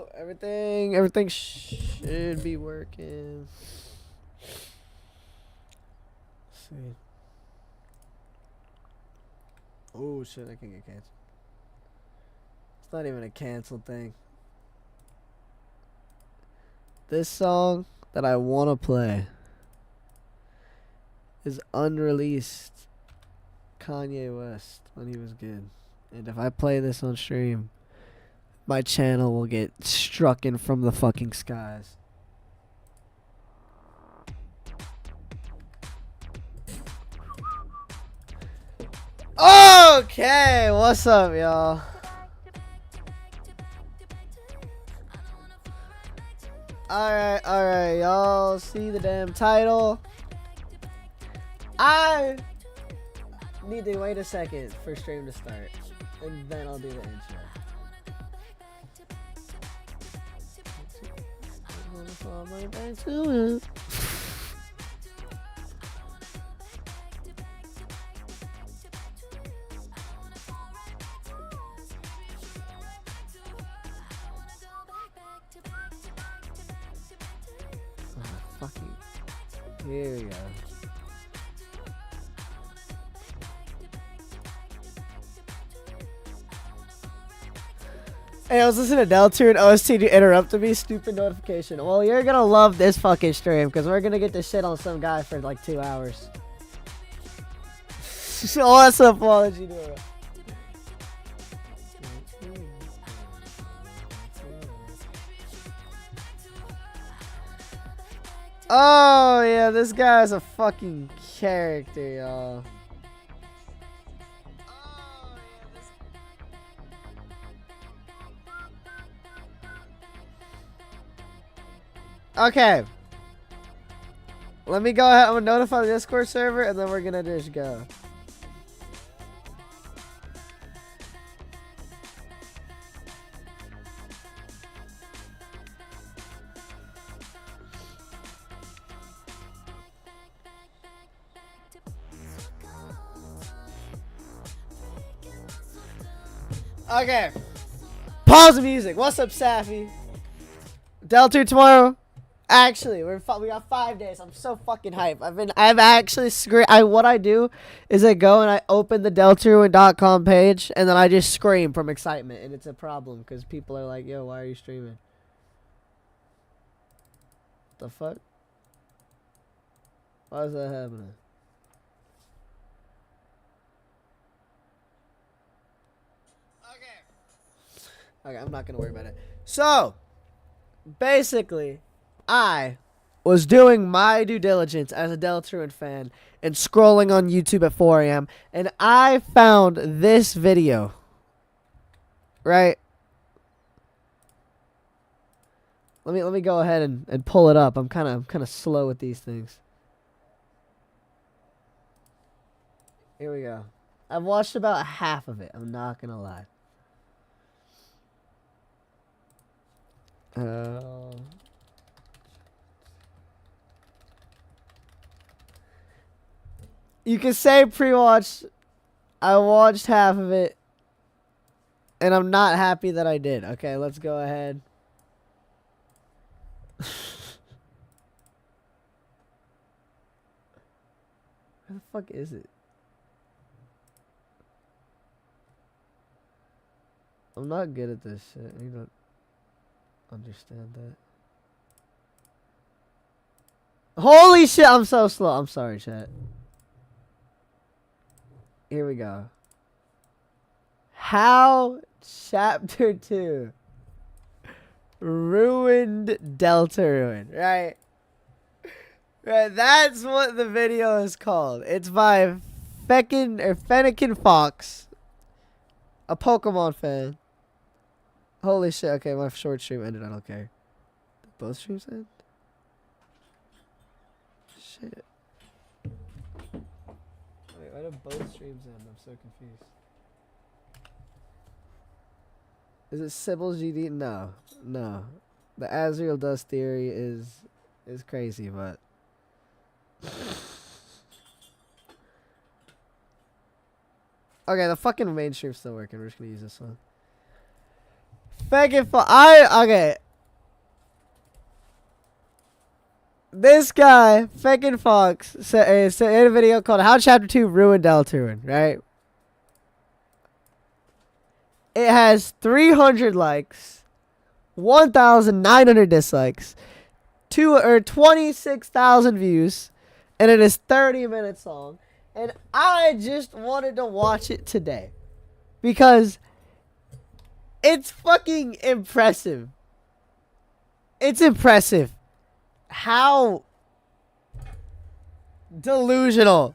go. Everything should be working. Let's see. Oh shit, I can get canceled. It's not even a canceled thing. This song that I want to play is unreleased Kanye West when he was good. And if I play this on stream, my channel will get strucken from the fucking skies. Okay, what's up, y'all? Alright, y'all see the damn title. I need to wait a second for stream to start, and then I'll do the intro. Fucking. Here we go. Hey, I was listening to Deltarune OST. You interrupted me. Stupid notification. Well, you're gonna love this fucking stream because we're gonna get this shit on some guy for like 2 hours. Oh, that's an apology to her. Oh, yeah, this guy's a fucking character, y'all. Okay. Let me go ahead. I'm gonna notify the Discord server, and then we're gonna just go. Okay. Pause the music. What's up, Safi? Deltarune tomorrow. Actually, we got 5 days. I'm so fucking hyped. I've actually what I do is I go and I open the Deltarune.com page and then I just scream from excitement, and it's a problem because people are like, "Yo, why are you streaming?" The fuck? Why is that happening? Okay, I'm not gonna worry about it. So, basically, I was doing my due diligence as a Deltarune fan and scrolling on YouTube at 4 a.m. and I found this video. Right? Let me go ahead and pull it up. I'm kind of slow with these things. Here we go. I've watched about half of it. I'm not gonna lie. You can say pre-watch. I watched half of it, and I'm not happy that I did. Okay, let's go ahead. Where the fuck is it? I'm not good at this shit. You don't understand that. Holy shit, I'm so slow. I'm sorry, chat. Here we go. How Chapter 2 ruined Deltarune, right? Right, that's what the video is called. It's by Fennekin Fox, a Pokemon fan. Holy shit, okay, my short stream ended, I don't care. Did both streams end? Shit. Wait, why did both streams end? I'm so confused. Is it Sybil's GD? No. No. The Azrael Dust theory is crazy, but okay, the fucking main stream's still working. We're just gonna use this one. Fucking okay. This guy, Feckin' Fox, said in a video called "How Chapter 2 Ruined Deltarune," right? It has 300 likes, 1,900 dislikes, 26,000 views, and it is 30 minutes long. And I just wanted to watch it today because it's fucking impressive. It's impressive how delusional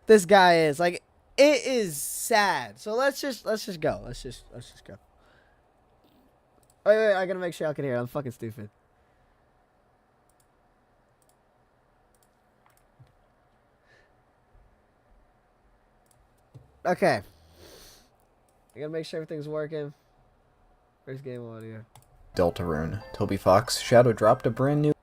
this guy is. Like, it is sad. So let's just go. Let's just go. Wait, I gotta make sure I can hear. I'm fucking stupid. Okay. I gotta make sure everything's working. Where's game audio? Deltarune. Toby Fox shadow dropped a brand new...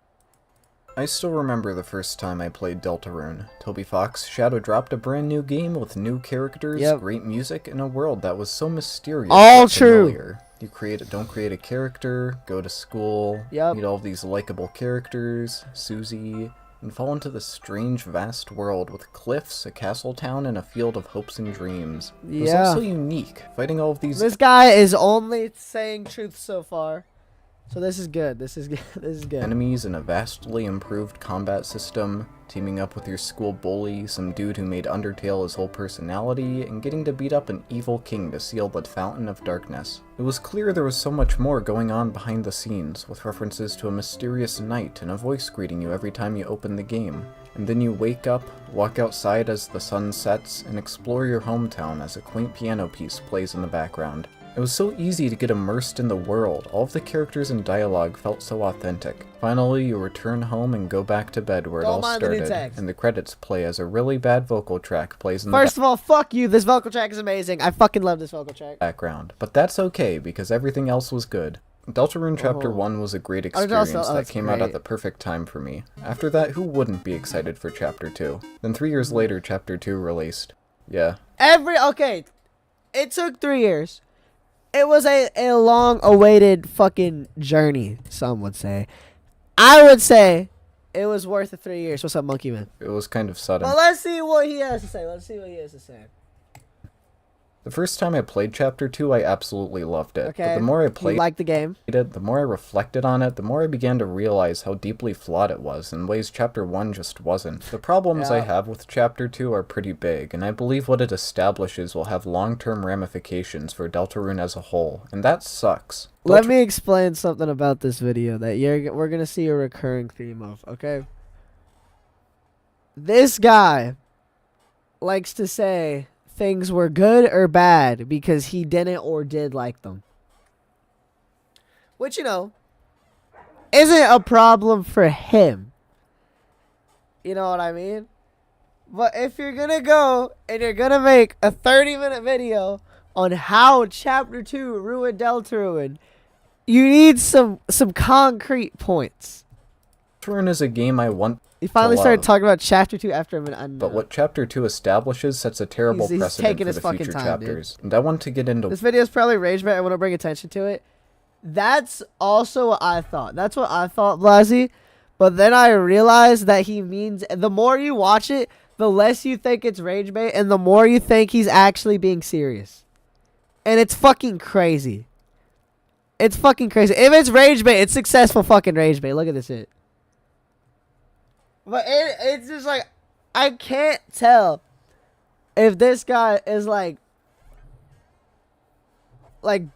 I still remember the first time I played Deltarune. Toby Fox shadow dropped a brand new game with new characters, great music, and a world that was so mysterious. All true. You don't create a character, go to school, meet all of these likable characters, Susie, and fall into this strange, vast world with cliffs, a castle town, and a field of hopes and dreams. It was also unique, fighting all of these... This guy is only saying truth so far. So this is good. This is good. This is good. Enemies in a vastly improved combat system, teaming up with your school bully, some dude who made Undertale his whole personality, and getting to beat up an evil king to seal the Fountain of Darkness. It was clear there was so much more going on behind the scenes, with references to a mysterious knight and a voice greeting you every time you open the game. And then you wake up, walk outside as the sun sets, and explore your hometown as a quaint piano piece plays in the background. It was so easy to get immersed in the world. All of the characters and dialogue felt so authentic. Finally, you return home and go back to bed where it all started, and the credits play as a really bad vocal track plays in the First of all, fuck you. This vocal track is amazing. I fucking love this vocal track. Background. But that's okay, because everything else was good. Deltarune Chapter 1 was a great experience that came out at the perfect time for me. After that, who wouldn't be excited for Chapter 2? Then 3 years later, Chapter 2 released. Yeah. Okay. It took 3 years. It was a long-awaited fucking journey, some would say. I would say it was worth the 3 years. What's up, Monkey Man? It was kind of sudden. Well, let's see what he has to say. The first time I played Chapter 2, I absolutely loved it. Okay. But the more I played you liked the game? The more I reflected on it, the more I began to realize how deeply flawed it was in ways Chapter 1 just wasn't. The problems I have with Chapter 2 are pretty big, and I believe what it establishes will have long-term ramifications for Deltarune as a whole, and that sucks. Let me explain something about this video that we're going to see a recurring theme of, okay? This guy likes to say things were good or bad because he didn't or did like them. Which, you know, isn't a problem for him. You know what I mean? But if you're going to go and you're going to make a 30-minute video on how Chapter 2 ruined Deltarune, you need some concrete points. Deltarune is a game I want. He finally started talking about Chapter 2 after a minute. But what Chapter 2 establishes sets a terrible precedent for the future chapters. And I want to get into... This video is probably rage bait. I want to bring attention to it. That's also what I thought. That's what I thought, Blasey. But then I realized that he means... The more you watch it, the less you think it's rage bait, and the more you think he's actually being serious. And it's fucking crazy. It's fucking crazy. If it's rage bait, it's successful fucking rage bait. Look at this shit. But it's just like, I can't tell if this guy is like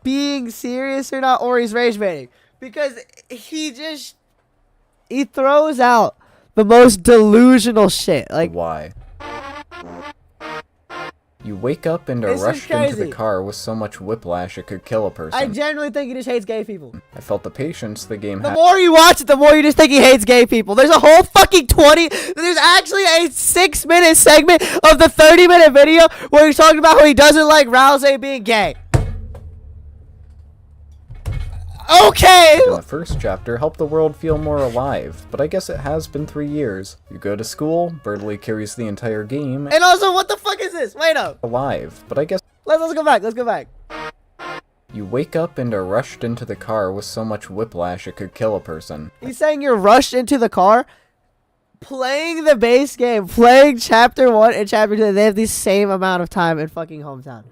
being serious or not, or he's rage baiting. Because he throws out the most delusional shit. Like, why? You wake up and are rushed into the car with so much whiplash it could kill a person. I genuinely think he just hates gay people. I felt the patience the game had. The more you watch it, the more you just think he hates gay people. There's a whole fucking there's actually a 6-minute segment of the 30-minute video where he's talking about how he doesn't like Rouse being gay. Okay! In the first chapter, help the world feel more alive, but I guess it has been 3 years. You go to school, Birdley carries the entire game. And also, what the fuck is this? Wait up. Alive, but I guess... Let's go back. You wake up and are rushed into the car with so much whiplash it could kill a person. He's saying you're rushed into the car, playing the base game, playing chapter 1 and chapter 2. They have the same amount of time in fucking hometown.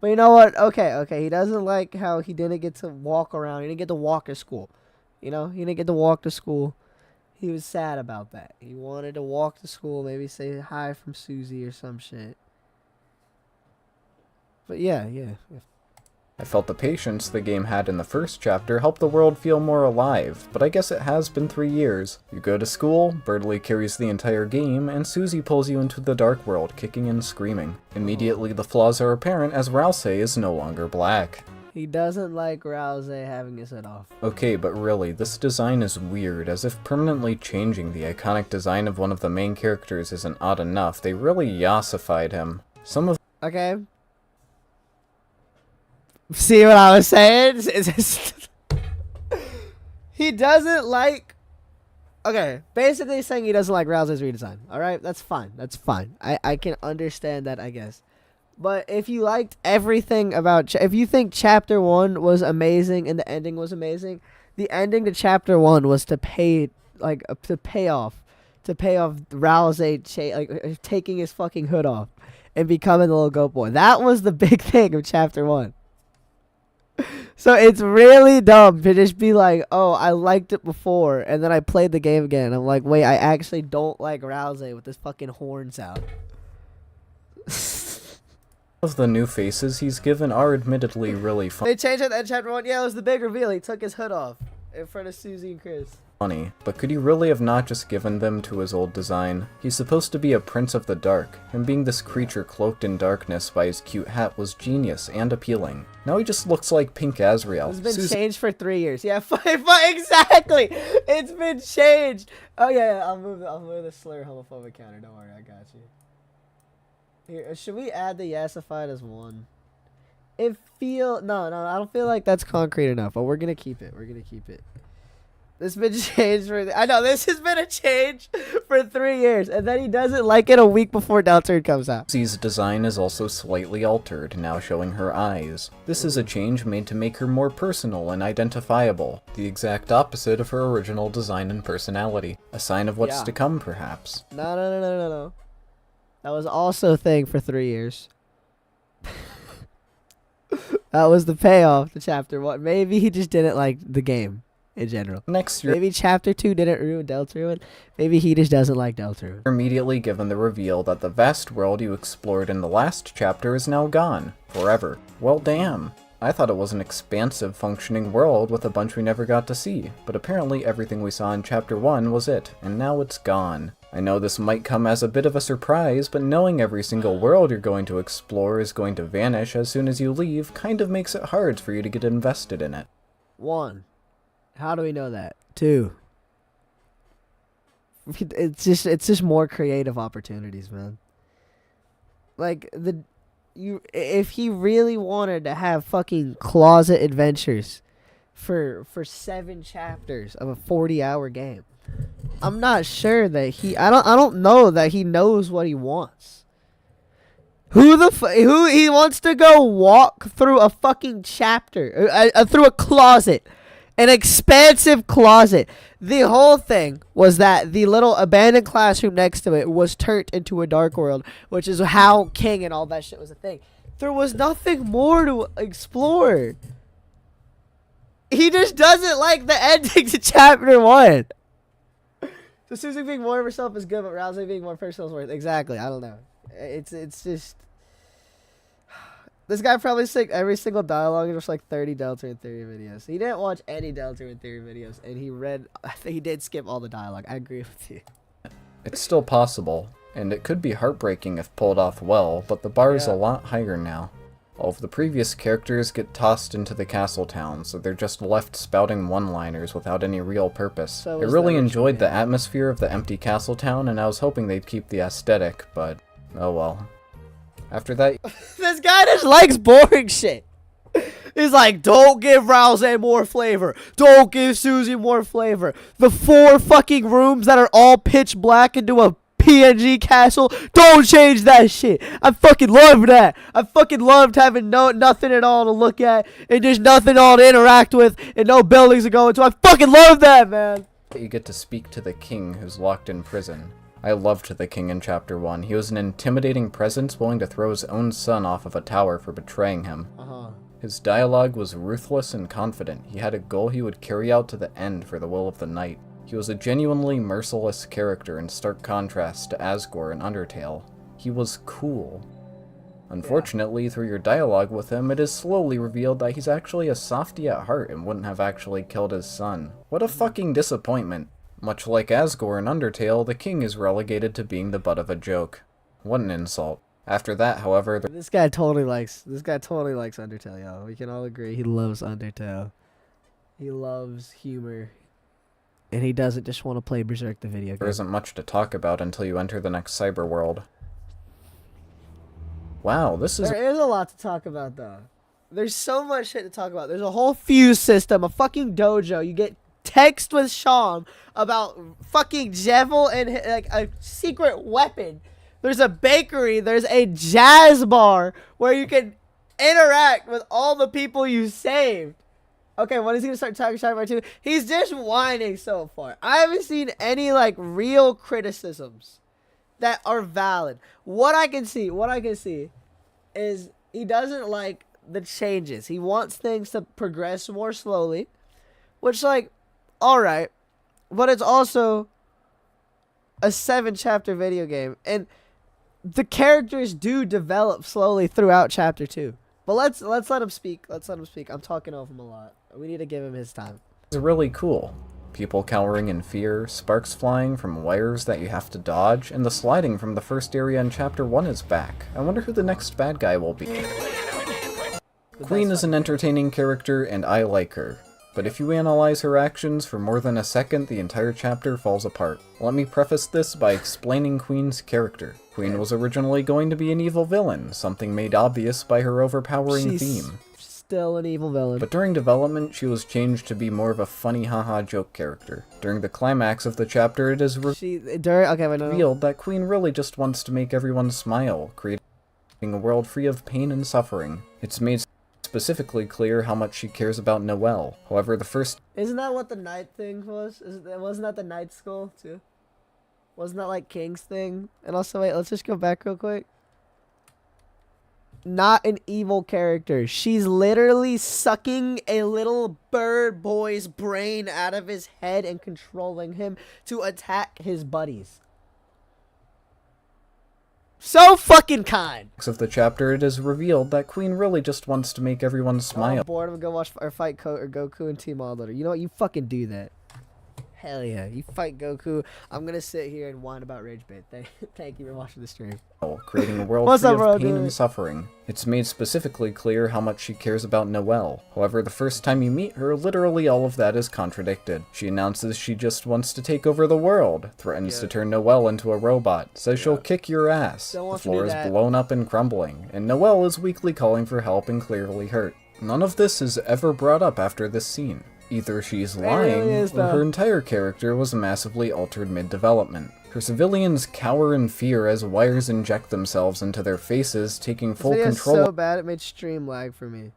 But you know what? Okay. He doesn't like how he didn't get to walk around. He didn't get to walk to school. You know, he didn't get to walk to school. He was sad about that. He wanted to walk to school, maybe say hi from Susie or some shit. But yeah. I felt the patience the game had in the first chapter helped the world feel more alive, but I guess it has been 3 years. You go to school, Birdley carries the entire game, and Susie pulls you into the dark world, kicking and screaming. Immediately the flaws are apparent as Rousey is no longer black. He doesn't like Rousey having his head off. Okay, but really, this design is weird, as if permanently changing the iconic design of one of the main characters isn't odd enough, they really yassified him. Okay. See what I was saying? He doesn't like... Okay, basically saying he doesn't like Rousey's redesign. Alright, that's fine. I can understand that, I guess. But if you liked everything about... if you think Chapter 1 was amazing and the ending was amazing, the ending to Chapter 1 was to pay off Rousey taking his fucking hood off and becoming the little goat boy. That was the big thing of Chapter 1. So it's really dumb to just be like, oh, I liked it before, and then I played the game again. I'm like, wait, I actually don't like Rousey with this fucking horn sound. Of the new faces he's given are admittedly really They changed it in Chapter 1. Yeah, it was the big reveal. He took his hood off in front of Susie and Chris. funny, but could you really have not just given them to his old design? He's supposed to be a prince of the dark, and being this creature cloaked in darkness by his cute hat was genius and appealing. Now he just looks like Pink Azrael. It's been changed for 3 years. Yeah, exactly! It's been changed! Oh yeah, I'll move the slur homophobic counter, don't worry, I got you. Here, should we add the yassified as 1? No, I don't feel like that's concrete enough, but we're gonna keep it. This has been changed for... I know, this has been a change for 3 years. And then he doesn't like it a week before Deltarune comes out. Susie's design is also slightly altered, now showing her eyes. This is a change made to make her more personal and identifiable. The exact opposite of her original design and personality. A sign of what's to come, perhaps. No. That was also a thing for 3 years. That was the payoff to Chapter 1. Maybe he just didn't like the game. In general. Next, you're maybe Chapter 2 didn't ruin Deltarune. Maybe he just doesn't like Deltarune. immediately given the reveal that the vast world you explored in the last chapter is now gone. Forever. Well, damn. I thought it was an expansive, functioning world with a bunch we never got to see, but apparently everything we saw in Chapter 1 was it, and now it's gone. I know this might come as a bit of a surprise, but knowing every single world you're going to explore is going to vanish as soon as you leave kind of makes it hard for you to get invested in it. 1. How do we know that? 2. It's just more creative opportunities, man. Like if he really wanted to have fucking closet adventures for 7 chapters of a 40-hour game, I'm not sure that I don't know that he knows what he wants. Who he wants to go walk through a fucking chapter, through a closet. An expansive closet. The whole thing was that the little abandoned classroom next to it was turned into a dark world, which is how King and all that shit was a thing. There was nothing more to explore. He just doesn't like the ending to Chapter 1. So Susie being more of herself is good, but Rousey being more personal is worse. Exactly. I don't know. It's just... This guy probably sick every single dialogue in just like 30 Deltarune Theory videos. He didn't watch any Deltarune Theory videos, and I think he did skip all the dialogue. I agree with you. It's still possible, and it could be heartbreaking if pulled off well, but the bar is a lot higher now. All of the previous characters get tossed into the castle town, so they're just left spouting one-liners without any real purpose. So I really enjoyed the atmosphere of the empty castle town, and I was hoping they'd keep the aesthetic, but oh well. After that... This guy just likes boring shit. He's like, don't give Rousey more flavor. Don't give Susie more flavor. The 4 fucking rooms that are all pitch black into a PNG castle. Don't change that shit. I fucking love that. I fucking loved having nothing at all to look at and just nothing at all to interact with and no buildings to go into. I fucking love that, man. You get to speak to the king who's locked in prison. I loved the king in Chapter 1. He was an intimidating presence willing to throw his own son off of a tower for betraying him. His dialogue was ruthless and confident. He had a goal he would carry out to the end for the will of the knight. He was a genuinely merciless character in stark contrast to Asgore in Undertale. He was cool. Unfortunately, through your dialogue with him, it is slowly revealed that he's actually a softie at heart and wouldn't have actually killed his son. What a fucking disappointment. Much like Asgore in Undertale, the king is relegated to being the butt of a joke. What an insult. After that, however, this guy totally likes Undertale, y'all. We can all agree he loves Undertale. He loves humor. And he doesn't just want to play Berserk the video game. There isn't much to talk about until you enter the next cyber world. Wow, this is... There is a lot to talk about, though. There's so much shit to talk about. There's a whole fuse system, a fucking dojo. You get text with Sean about fucking Jevil and like a secret weapon. There's a bakery. There's a jazz bar where you can interact with all the people you saved. Okay, when is he gonna start talking shit about you? He's just whining so far. I haven't seen any like real criticisms that are valid. What I can see is he doesn't like the changes. He wants things to progress more slowly, which like, all right, but it's also a 7-chapter video game, and the characters do develop slowly throughout chapter 2. But let's let him speak. I'm talking over him a lot. We need to give him his time. It's really cool. People cowering in fear, sparks flying from wires that you have to dodge, and the sliding from the first area in Chapter 1 is back. I wonder who the next bad guy will be. Queen is an entertaining character, and I like her. But if you analyze her actions for more than a second, the entire chapter falls apart. Let me preface this by explaining Queen's character. Queen was originally going to be an evil villain, something made obvious by her overpowering theme. Still an evil villain. But during development, she was changed to be more of a funny haha joke character. During the climax of the chapter, it is revealed that Queen really just wants to make everyone smile, creating a world free of pain and suffering. It's made specifically clear how much she cares about Noelle. However, the first... Isn't that what the knight thing was? Wasn't that the knight school, too? Wasn't that like King's thing? And also, wait, let's just go back real quick. Not an evil character. She's literally sucking a little bird boy's brain out of his head and controlling him to attack his buddies. So fucking kind. Of the chapter, it is revealed that Queen really just wants to make everyone smile. I'm bored. I'm gonna go watch or fight Goku and Team All. You know what? You fucking do that. Hell yeah, you fight Goku. I'm gonna sit here and whine about Rage Bait. Thank you for watching the stream. Creating a world free of pain and suffering. It's made specifically clear how much she cares about Noelle. However, the first time you meet her, literally all of that is contradicted. She announces she just wants to take over the world, threatens to turn Noelle into a robot, says she'll kick your ass, the floor is blown up and crumbling, and Noelle is weakly calling for help and clearly hurt. None of this is ever brought up after this scene. Either she's lying, or her entire character was massively altered mid-development. Her civilians cower in fear as wires inject themselves into their faces, taking full control. It's so bad it made stream lag for me.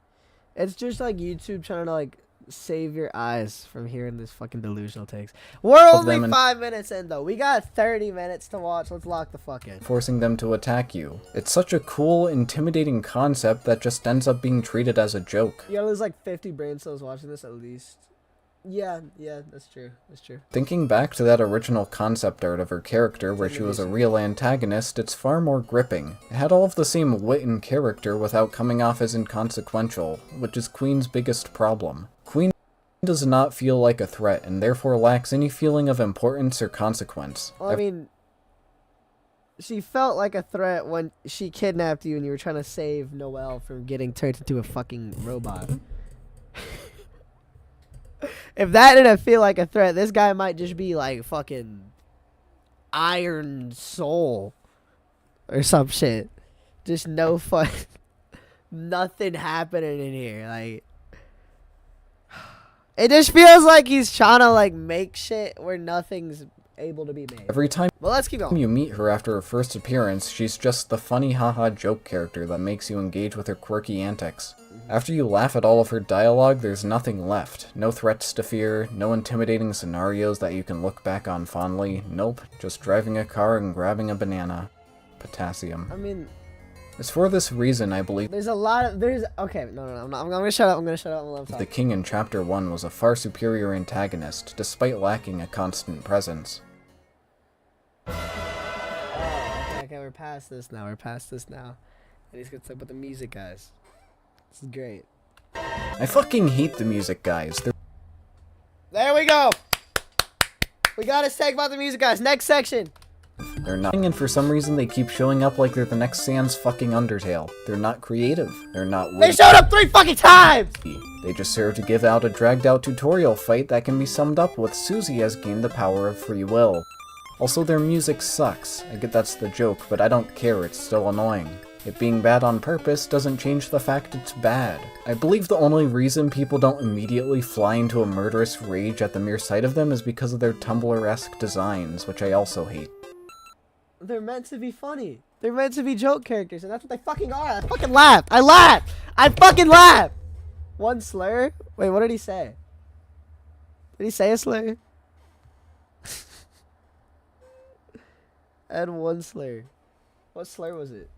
It's just like YouTube trying to like save your eyes from hearing this fucking delusional takes. We're only 5 minutes in though. We got 30 minutes to watch. Let's lock the fuck in. Forcing them to attack you. It's such a cool, intimidating concept that just ends up being treated as a joke. Yeah, there's like 50 brain cells watching this at least. Yeah, that's true. Thinking back to that original concept art of her character where she was a real antagonist, it's far more gripping. It had all of the same wit and character without coming off as inconsequential, which is Queen's biggest problem. Queen does not feel like a threat and therefore lacks any feeling of importance or consequence. Well, I mean, she felt like a threat when she kidnapped you and you were trying to save Noelle from getting turned into a fucking robot. If that didn't feel like a threat, this guy might just be like fucking Iron Soul or some shit. Just no fun. Nothing happening in here. Like, it just feels like he's trying to like make shit where nothing's able to be made. Every time Well, let's keep going. you meet her after her first appearance, she's just the funny haha joke character that makes you engage with her quirky antics. After you laugh at all of her dialogue, there's nothing left. No threats to fear, no intimidating scenarios that you can look back on fondly. Nope, just driving a car and grabbing a banana. Potassium. I mean, It's for this reason I believe there's a lot of okay. No, I'm gonna shut up. I'm gonna shut up. I'm gonna let him the talk. king in Chapter 1 was a far superior antagonist, despite lacking a constant presence. Okay, we're past this now. We're past this now. And he's gonna talk about the music, guys. This is great. I fucking hate the music guys. There we go. We gotta talk about the music, guys. Next section. They're not, and for some reason they keep showing up like they're the next Sans fucking Undertale. They're not creative. They're not They witty. showed up 3 fucking times. They just serve to give out a dragged out tutorial fight that can be summed up with Susie has gained the power of free will. Also, their music sucks. I get that's the joke, but I don't care, it's still annoying. It being bad on purpose doesn't change the fact it's bad. I believe the only reason people don't immediately fly into a murderous rage at the mere sight of them is because of their Tumblr-esque designs, which I also hate. They're meant to be funny. They're meant to be joke characters, and that's what they fucking are. I fucking laughed. I laughed. I fucking laughed. One slur? Wait, what did he say? Did he say a slur? And one slur. What slur was it?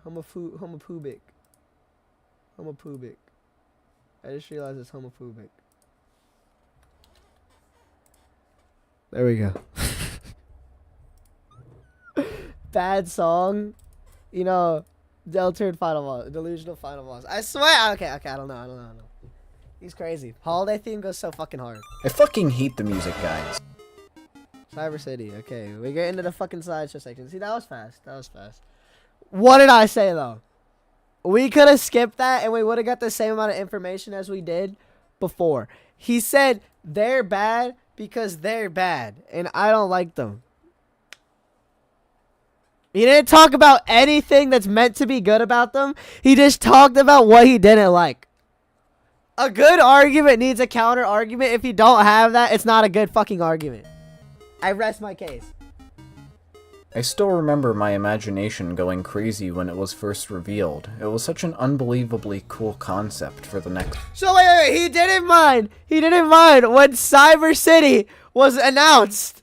Homophobic. Homophobic. I just realized it's homophobic. There we go. Bad song. You know, Deltarune final boss. Delusional final boss. I swear. Okay, I don't know. He's crazy. Holiday theme goes so fucking hard. I fucking hate the music guys. Cyber City. Okay, we get into the fucking sideshow section. See, that was fast. What did I say, though? We could have skipped that, and we would have got the same amount of information as we did before. He said they're bad because they're bad, and I don't like them. He didn't talk about anything that's meant to be good about them. He just talked about what he didn't like. A good argument needs a counter argument. If you don't have that, it's not a good fucking argument. I rest my case. I still remember my imagination going crazy when it was first revealed. It was such an unbelievably cool concept for the next. So wait, he didn't mind when Cyber City was announced.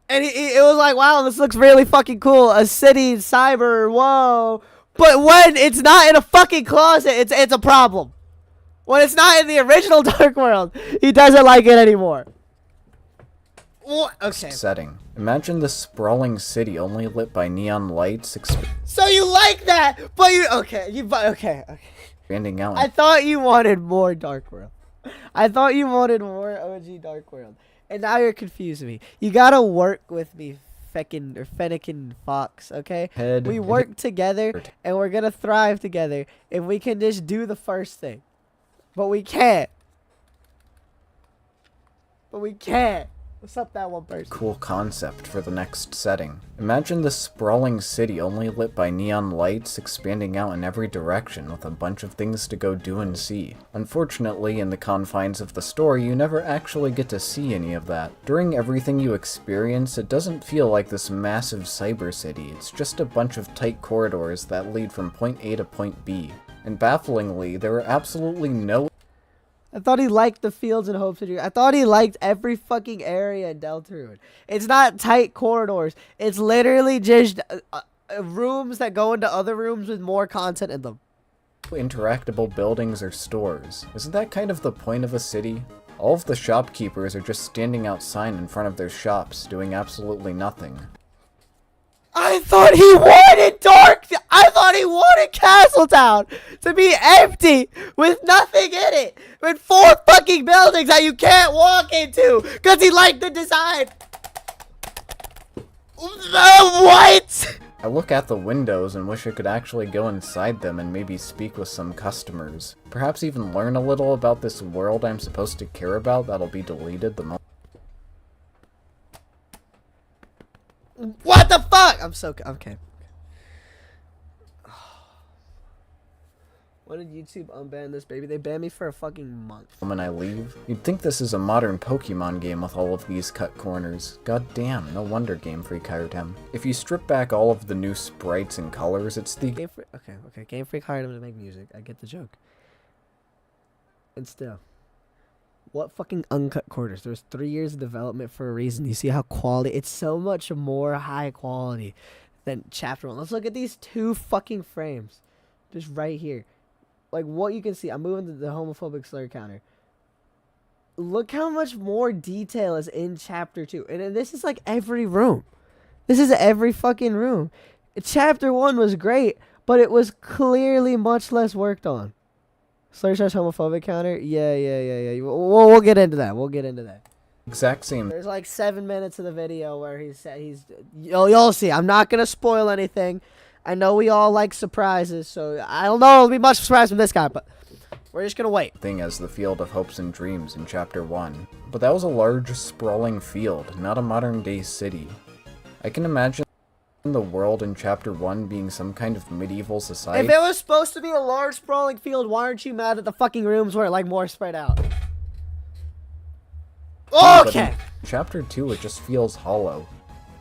And it was like, wow, this looks really fucking cool. A city, cyber, whoa. But when it's not in a fucking closet, it's a problem. When it's not in the original Dark World, he doesn't like it anymore. Okay. Setting. Imagine this sprawling city only lit by neon lights So you like that, but okay. expanding out. I thought you wanted more Dark World. I thought you wanted more OG Dark World. And now you're confusing me. You gotta work with me, Fennekin Fox, okay? We work together, and we're gonna thrive together if we can just do the first thing. But we can't. What's up, that one person? Cool concept for the next setting. Imagine this sprawling city only lit by neon lights expanding out in every direction with a bunch of things to go do and see. Unfortunately, in the confines of the story, you never actually get to see any of that. During everything you experience, it doesn't feel like this massive cyber city. It's just a bunch of tight corridors that lead from point A to point B. And bafflingly, there are absolutely no I thought he liked the fields and Hope City. I thought he liked every fucking area in Deltarune. It's not tight corridors. It's literally just rooms that go into other rooms with more content in them. interactable buildings or stores. Isn't that kind of the point of a city? All of the shopkeepers are just standing outside in front of their shops, doing absolutely nothing. I thought he wanted Castletown to be empty with nothing in it, with 4 fucking buildings that you can't walk into, because he liked the design. What? I look at the windows and wish I could actually go inside them and maybe speak with some customers. Perhaps even learn a little about this world I'm supposed to care about that'll be deleted the moment. What the fuck? I'm so okay. When did YouTube unban this baby? They banned me for a fucking month. When I leave, you'd think this is a modern Pokemon game with all of these cut corners. God damn, no wonder Game Freak hired him. If you strip back all of the new sprites and colors, it's the Game Freak, okay. Game Freak hired him to make music. I get the joke. And still, what fucking uncut corners? There's 3 years of development for a reason. You see how quality? It's so much more high quality than Chapter 1. Let's look at these 2 fucking frames, just right here. Like what you can see, I'm moving to the homophobic slur counter. Look how much more detail is in Chapter 2. And this is like every room. This is every fucking room. Chapter 1 was great, but it was clearly much less worked on. Slur slash homophobic counter? Yeah. We'll get into that. exact same There's like 7 minutes of the video where you'll see. I'm not going to spoil anything. I know we all like surprises, so I don't know it'll be much surprise from this guy, but we're just gonna wait. thing as the Field of Hopes and Dreams in Chapter 1. But that was a large, sprawling field, not a modern-day city. I can imagine the world in Chapter 1 being some kind of medieval society. If it was supposed to be a large, sprawling field, why aren't you mad that the fucking rooms were like more spread out? Okay! In Chapter 2, it just feels hollow,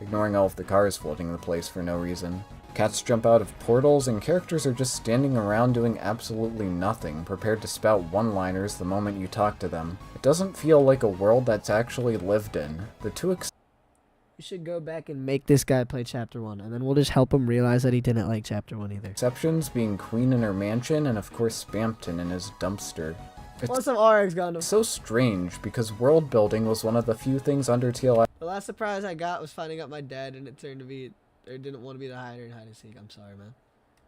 ignoring all of the cars flooding the place for no reason. Cats jump out of portals, and characters are just standing around doing absolutely nothing, prepared to spout one-liners the moment you talk to them. It doesn't feel like a world that's actually lived in. The two You should go back and make this guy play Chapter 1, and then we'll just help him realize that he didn't like Chapter 1 either. exceptions being Queen in her mansion, and of course Spampton in his dumpster. What's up, RX Gundam? So strange, because world building was one of the few things Undertale The last surprise I got was finding out my dad didn't want to be the hider in hide and seek. I'm sorry, man.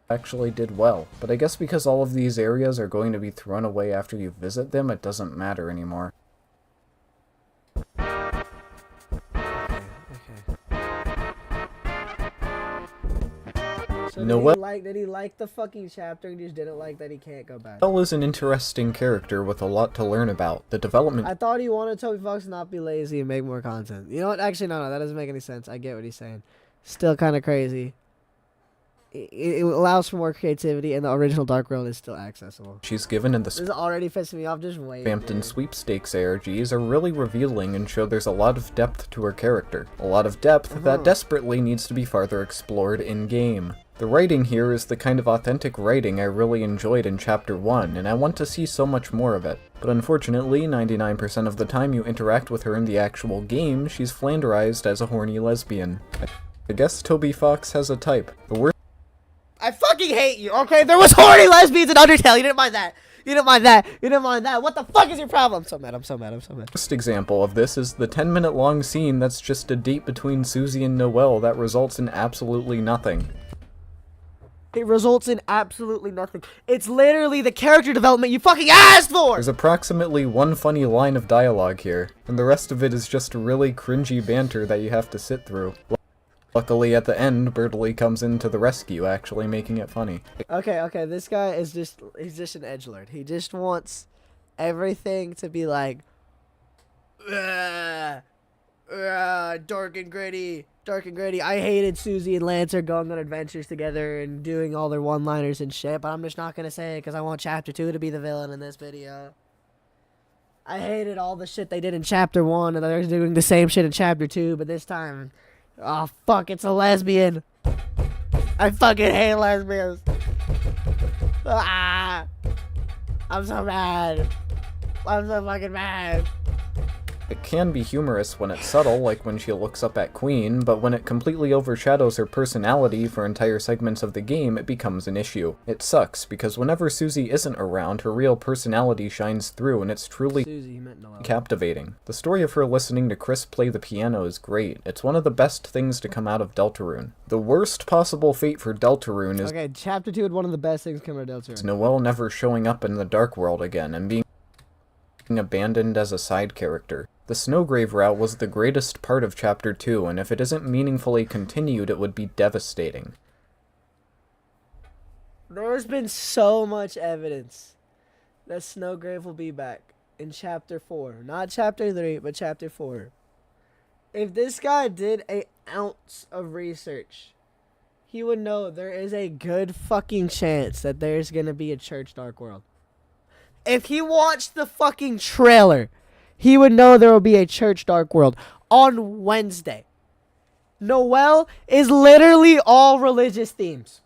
actually did well, but I guess because all of these areas are going to be thrown away after you visit them, it doesn't matter anymore. So Noel did he like the fucking chapter and just didn't like that he can't go back? is an interesting character with a lot to learn about. The development I thought he wanted Toby Fox to not be lazy and make more content. You know what? Actually, no, that doesn't make any sense. I get what he's saying. Still kind of crazy. It allows for more creativity, and the original Dark World is still accessible. she's given in the This is already pissing me off. Just wait. Spampton sweepstakes ARGs are really revealing and show there's a lot of depth to her character. A lot of depth that desperately needs to be farther explored in-game. The writing here is the kind of authentic writing I really enjoyed in Chapter 1, and I want to see so much more of it. But unfortunately, 99% of the time you interact with her in the actual game, she's flanderized as a horny lesbian. I guess Toby Fox has a type. The worst I fucking hate you, okay? There was horny lesbians in Undertale. You didn't mind that. What the fuck is your problem? I'm so mad. First example of this is the 10-minute long scene that's just a date between Susie and Noelle that results in absolutely nothing. It results in absolutely nothing. It's literally the character development you fucking asked for! There's approximately one funny line of dialogue here, and the rest of it is just really cringy banter that you have to sit through. Luckily, at the end, Bertley comes in to the rescue, actually making it funny. Okay, this guy is he's just an edgelord. He just wants everything to be like, dark and gritty. I hated Susie and Lancer going on adventures together and doing all their one-liners and shit, but I'm just not gonna say it because I want Chapter 2 to be the villain in this video. I hated all the shit they did in Chapter 1, and they're doing the same shit in Chapter 2, but this time, oh fuck, it's a lesbian. I fucking hate lesbians. I'm so mad. I'm so fucking mad. It can be humorous when it's subtle, like when she looks up at Queen, but when it completely overshadows her personality for entire segments of the game, it becomes an issue. It sucks, because whenever Susie isn't around, her real personality shines through, and it's truly captivating. The story of her listening to Chris play the piano is great. It's one of the best things to come out of Deltarune. The worst possible fate for Deltarune is okay, Chapter 2 had one of the best things come out of Deltarune. Noelle never showing up in the Dark World again, and being abandoned as a side character. The Snowgrave route was the greatest part of Chapter 2, and if it isn't meaningfully continued, it would be devastating. There's been so much evidence that Snowgrave will be back in Chapter 4. Not Chapter 3, but Chapter 4. If this guy did an ounce of research, he would know there is a good fucking chance that there's gonna be a Church Dark World. If he watched the fucking trailer, he would know there will be a Church Dark World on Wednesday. Noelle is literally all religious themes.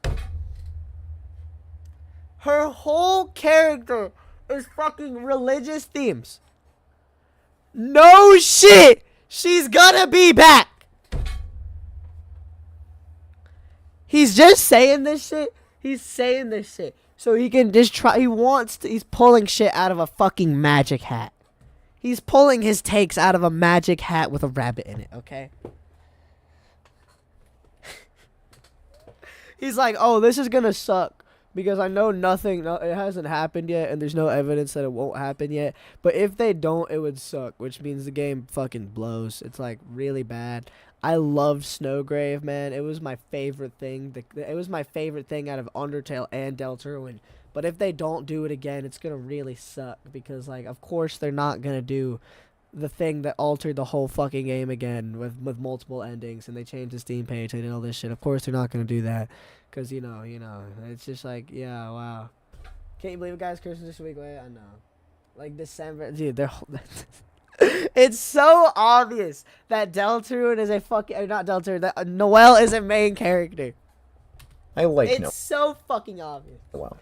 Her whole character is fucking religious themes. No shit! She's gonna be back! He's just saying this shit. He's saying this shit so he can just try. He's pulling shit out of a fucking magic hat. He's pulling his takes out of a magic hat with a rabbit in it, okay? He's like, oh, this is gonna suck because I know it hasn't happened yet and there's no evidence that it won't happen yet. But if they don't, it would suck, which means the game fucking blows. It's like really bad. I loved Snowgrave, man. It was my favorite thing. It was my favorite thing out of Undertale and Deltarune. But if they don't do it again, it's gonna really suck because, like, of course they're not gonna do the thing that altered the whole fucking game again with multiple endings and they changed the Steam page and all this shit. Of course they're not gonna do that because you know, it's just like, yeah, wow. Can't you believe it, guys? Christmas this week, wait, I know. Like December, dude, they're. It's so obvious that Deltarune is a fucking, not Deltarune, that Noelle is a main character. I like It's so fucking obvious. Wow.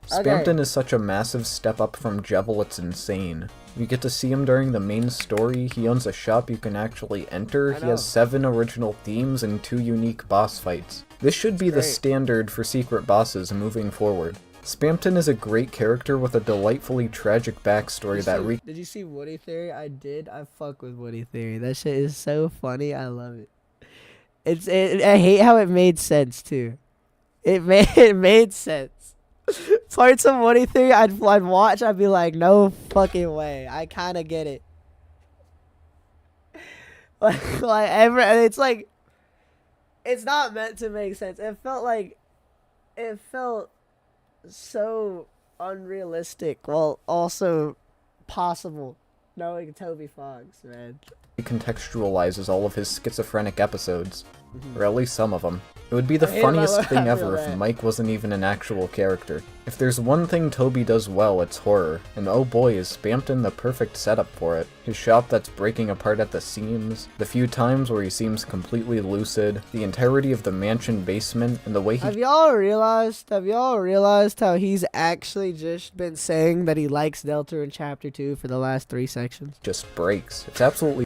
Spamton is such a massive step up from Jevil, it's insane. You get to see him during the main story, he owns a shop you can actually enter, he has 7 original themes and 2 unique boss fights. This should be the standard for secret bosses moving forward. Spamton is a great character with a delightfully tragic backstory Did you see Woody Theory? I did. I fuck with Woody Theory. That shit is so funny. I love it. I hate how it made sense too. It made sense. Parts of Woody Theory I'd watch. I'd be like, no fucking way. I kind of get it. It's like, it's not meant to make sense. It felt so unrealistic while also possible knowing Toby Fox, man. He contextualizes all of his schizophrenic episodes, or at least some of them. It would be the funniest thing ever if Mike wasn't even an actual character. If there's one thing Toby does well, it's horror, and oh boy is Spamton the perfect setup for it. His shop that's breaking apart at the seams, the few times where he seems completely lucid, the entirety of the mansion basement, and the way he— Have y'all realized how he's actually just been saying that he likes Deltarune Chapter 2 for the last 3 sections? Just breaks. It's absolutely—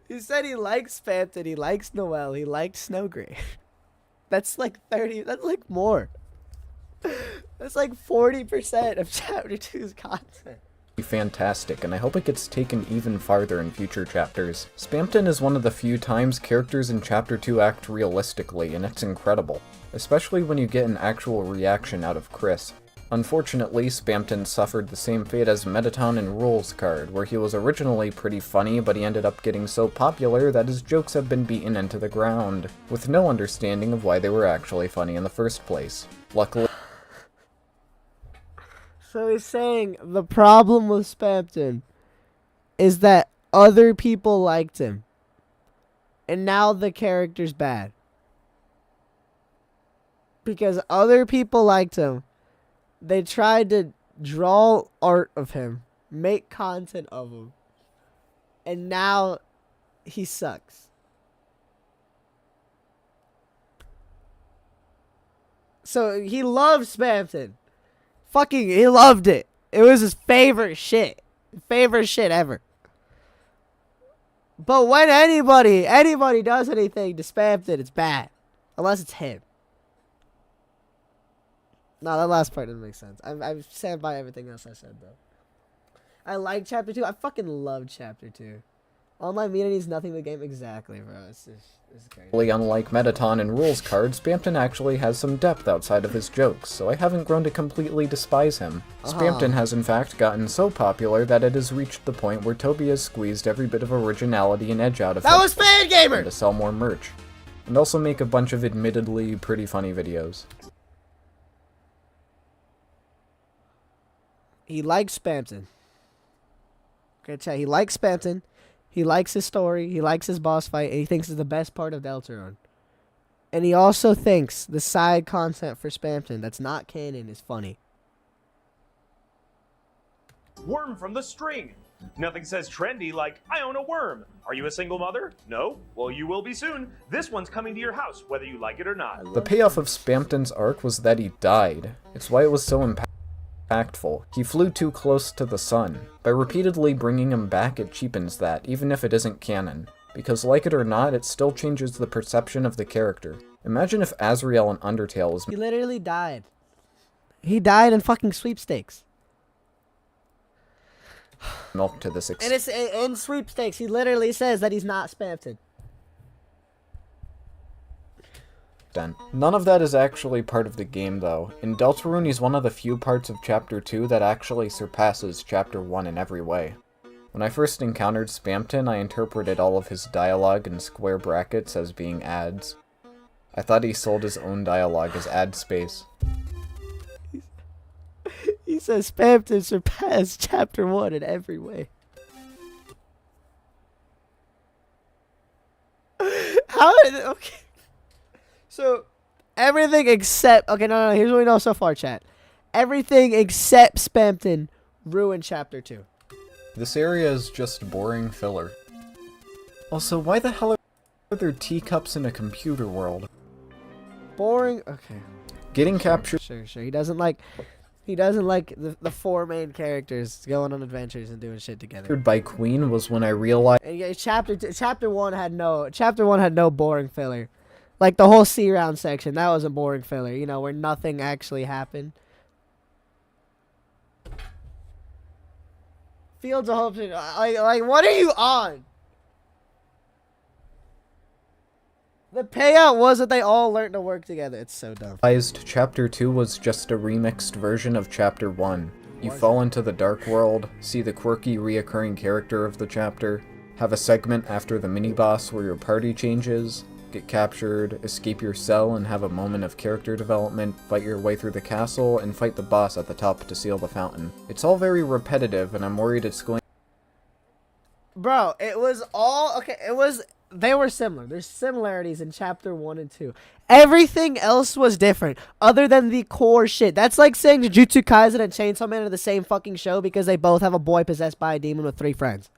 He said he likes Spamton, he likes Noelle, he likes Snowgrave. That's like 30, that's like more. That's like 40% of Chapter 2's content. Fantastic, and I hope it gets taken even farther in future chapters. Spamton is one of the few times characters in Chapter 2 act realistically, and it's incredible. Especially when you get an actual reaction out of Chris. Unfortunately, Spamton suffered the same fate as Metaton in Rules Card, where he was originally pretty funny, but he ended up getting so popular that his jokes have been beaten into the ground, with no understanding of why they were actually funny in the first place. Luckily— So he's saying the problem with Spamton is that other people liked him, and now the character's bad. Because other people liked him. They tried to draw art of him, make content of him, and now he sucks. So he loved Spamton. Fucking, he loved it. It was his favorite shit. Favorite shit ever. But when anybody does anything to Spamton, it's bad. Unless it's him. No, that last part doesn't make sense. I stand by everything else I said, though. I like Chapter 2. I fucking love Chapter 2. Online immunity is nothing in the game. Exactly, bro. It's crazy. Unlike Metaton and Rules Card, Spamton actually has some depth outside of his jokes, so I haven't grown to completely despise him. Spamton has in fact gotten so popular that it has reached the point where Toby has squeezed every bit of originality and edge out of him. That was Fangamer! To sell more merch. And also make a bunch of admittedly pretty funny videos. He likes Spamton. Okay, chat. He likes Spamton. He likes his story. He likes his boss fight. And he thinks it's the best part of Deltarune. And he also thinks the side content for Spampton that's not canon is funny. Worm from the string. Nothing says trendy like, I own a worm. Are you a single mother? No? Well, you will be soon. This one's coming to your house, whether you like it or not. The payoff of Spampton's arc was that he died. It's why it was so impactful. He flew too close to the sun. By repeatedly bringing him back, it cheapens that, even if it isn't canon. Because like it or not, it still changes the perception of the character. Imagine if Azrael in Undertale was— He literally died. He died in fucking sweepstakes. milk to this And extent. it's in sweepstakes. He literally says that he's not Spampton. None of that is actually part of the game, though. In Deltarune, he's one of the few parts of Chapter 2 that actually surpasses Chapter 1 in every way. When I first encountered Spampton, I interpreted all of his dialogue in square brackets as being ads. I thought he sold his own dialogue as ad space. He says Spampton surpassed Chapter 1 in every way. How? Okay. So, everything except... Okay, no. Here's what we know so far, chat. Everything except Spampton ruined Chapter 2. This area is just boring filler. Also, why the hell are there teacups in a computer world? Boring? Okay. Getting captured Sure. He doesn't like the four main characters going on adventures and doing shit together. by Queen was when I realized And yeah, chapter one had no boring filler. Like the whole C round section, that was a boring filler, you know, where nothing actually happened. Fields of Hope, like what are you on? The payout was that they all learned to work together. It's so dumb. Chapter 2 was just a remixed version of Chapter 1. You fall into the Dark World, see the quirky reoccurring character of the chapter, have a segment after the mini-boss where your party changes, get captured, escape your cell and have a moment of character development, fight your way through the castle, and fight the boss at the top to seal the fountain. It's all very repetitive, and I'm worried it's going— Bro, it was all... Okay, it was... They were similar. There's similarities in Chapter 1 and 2. Everything else was different, other than the core shit. That's like saying Jujutsu Kaisen and Chainsaw Man are the same fucking show because they both have a boy possessed by a demon with 3 friends.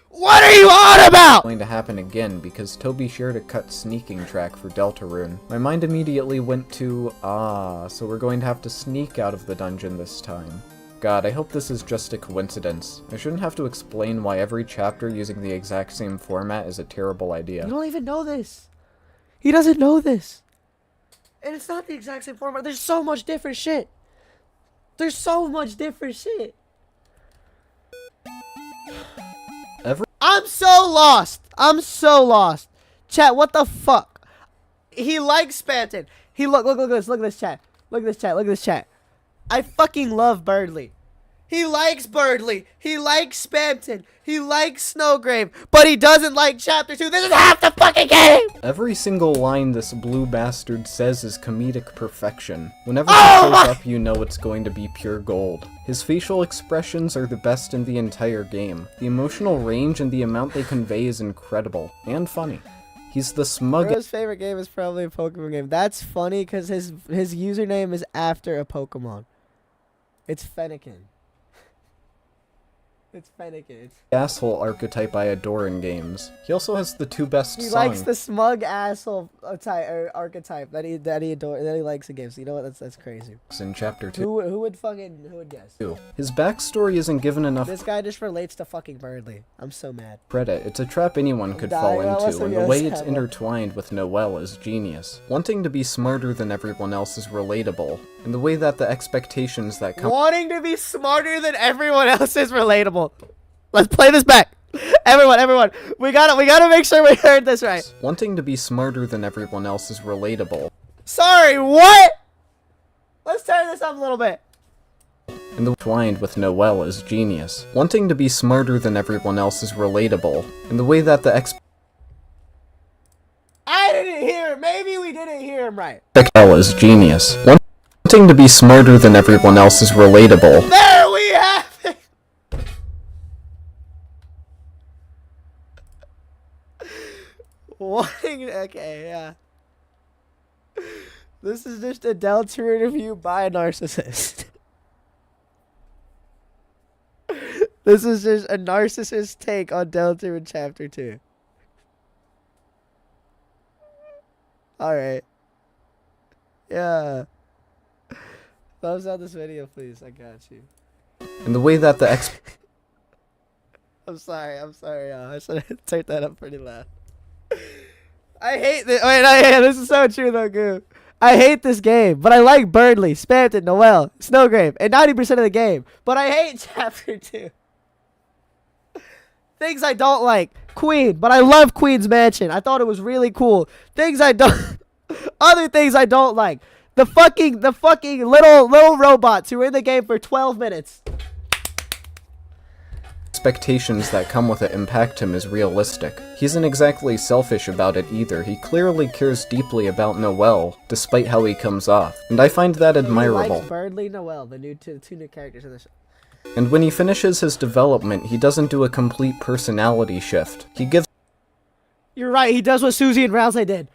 What are you on about?! going to happen again because Toby shared a cut sneaking track for Deltarune. My mind immediately went to, so we're going to have to sneak out of the dungeon this time. God, I hope this is just a coincidence. I shouldn't have to explain why every chapter using the exact same format is a terrible idea. You don't even know this. He doesn't know this. And it's not the exact same format. There's so much different shit. There's so much different shit. I'm so lost. Chat, what the fuck? He likes Spampton. Look at this chat. Look at this chat. I fucking love Birdly. He likes Birdly. He likes Spampton. He likes Snowgrave. But he doesn't like Chapter 2. This is half the fucking game! Every single line this blue bastard says is comedic perfection. Whenever he shows up, you know it's going to be pure gold. His facial expressions are the best in the entire game. The emotional range and the amount they convey is incredible. And funny. He's the smug— Bro's favorite game is probably a Pokemon game. That's funny because his username is after a Pokemon. It's Fennekin. It's Fennekin. asshole archetype I adore in games. He also has the 2 best He songs. likes the smug asshole archetype that he likes in games. You know what? That's crazy. In Chapter 2. Who would guess? His backstory isn't given enough This guy just relates to fucking Birdly. I'm so mad. credit. It's a trap anyone could fall into, and the way it's intertwined with Noelle is genius. Wanting to be smarter than everyone else is relatable, and the way that the expectations that come— Wanting to be smarter than everyone else is relatable. Let's play this back. Everyone, we gotta make sure we heard this right. Wanting to be smarter than everyone else is relatable. Sorry, what? Let's turn this up a little bit. And the twined with Noelle is genius. Wanting to be smarter than everyone else is relatable, and the way that the I didn't hear. Maybe we didn't hear him right. Noelle is genius. Wanting to be smarter than everyone else is relatable. There we have it. Warning. Okay, yeah. This is just a Deltarune review by a narcissist. This is just a narcissist take on Deltarune Chapter 2. Alright. Yeah. Thumbs out this video, please. I got you. And the way that the I'm sorry, y'all. I should have turned that up pretty loud. I hate this. Wait, this is so true, though, Goob. I hate this game, but I like Burnley, Spamton, Noel, Snowgrave, and 90% of the game. But I hate Chapter 2. Things I don't like. Queen, but I love Queen's Mansion. I thought it was really cool. Things I don't... Other things I don't like. The fucking little robots who were in the game for 12 minutes. expectations that come with it impact him is realistic. He isn't exactly selfish about it either. He clearly cares deeply about Noel, despite how he comes off. And I find that admirable. He likes Burnley, Noel, the two new characters in the show. And when he finishes his development, he doesn't do a complete personality shift. He gives You're right, he does what Susie and Rousey did.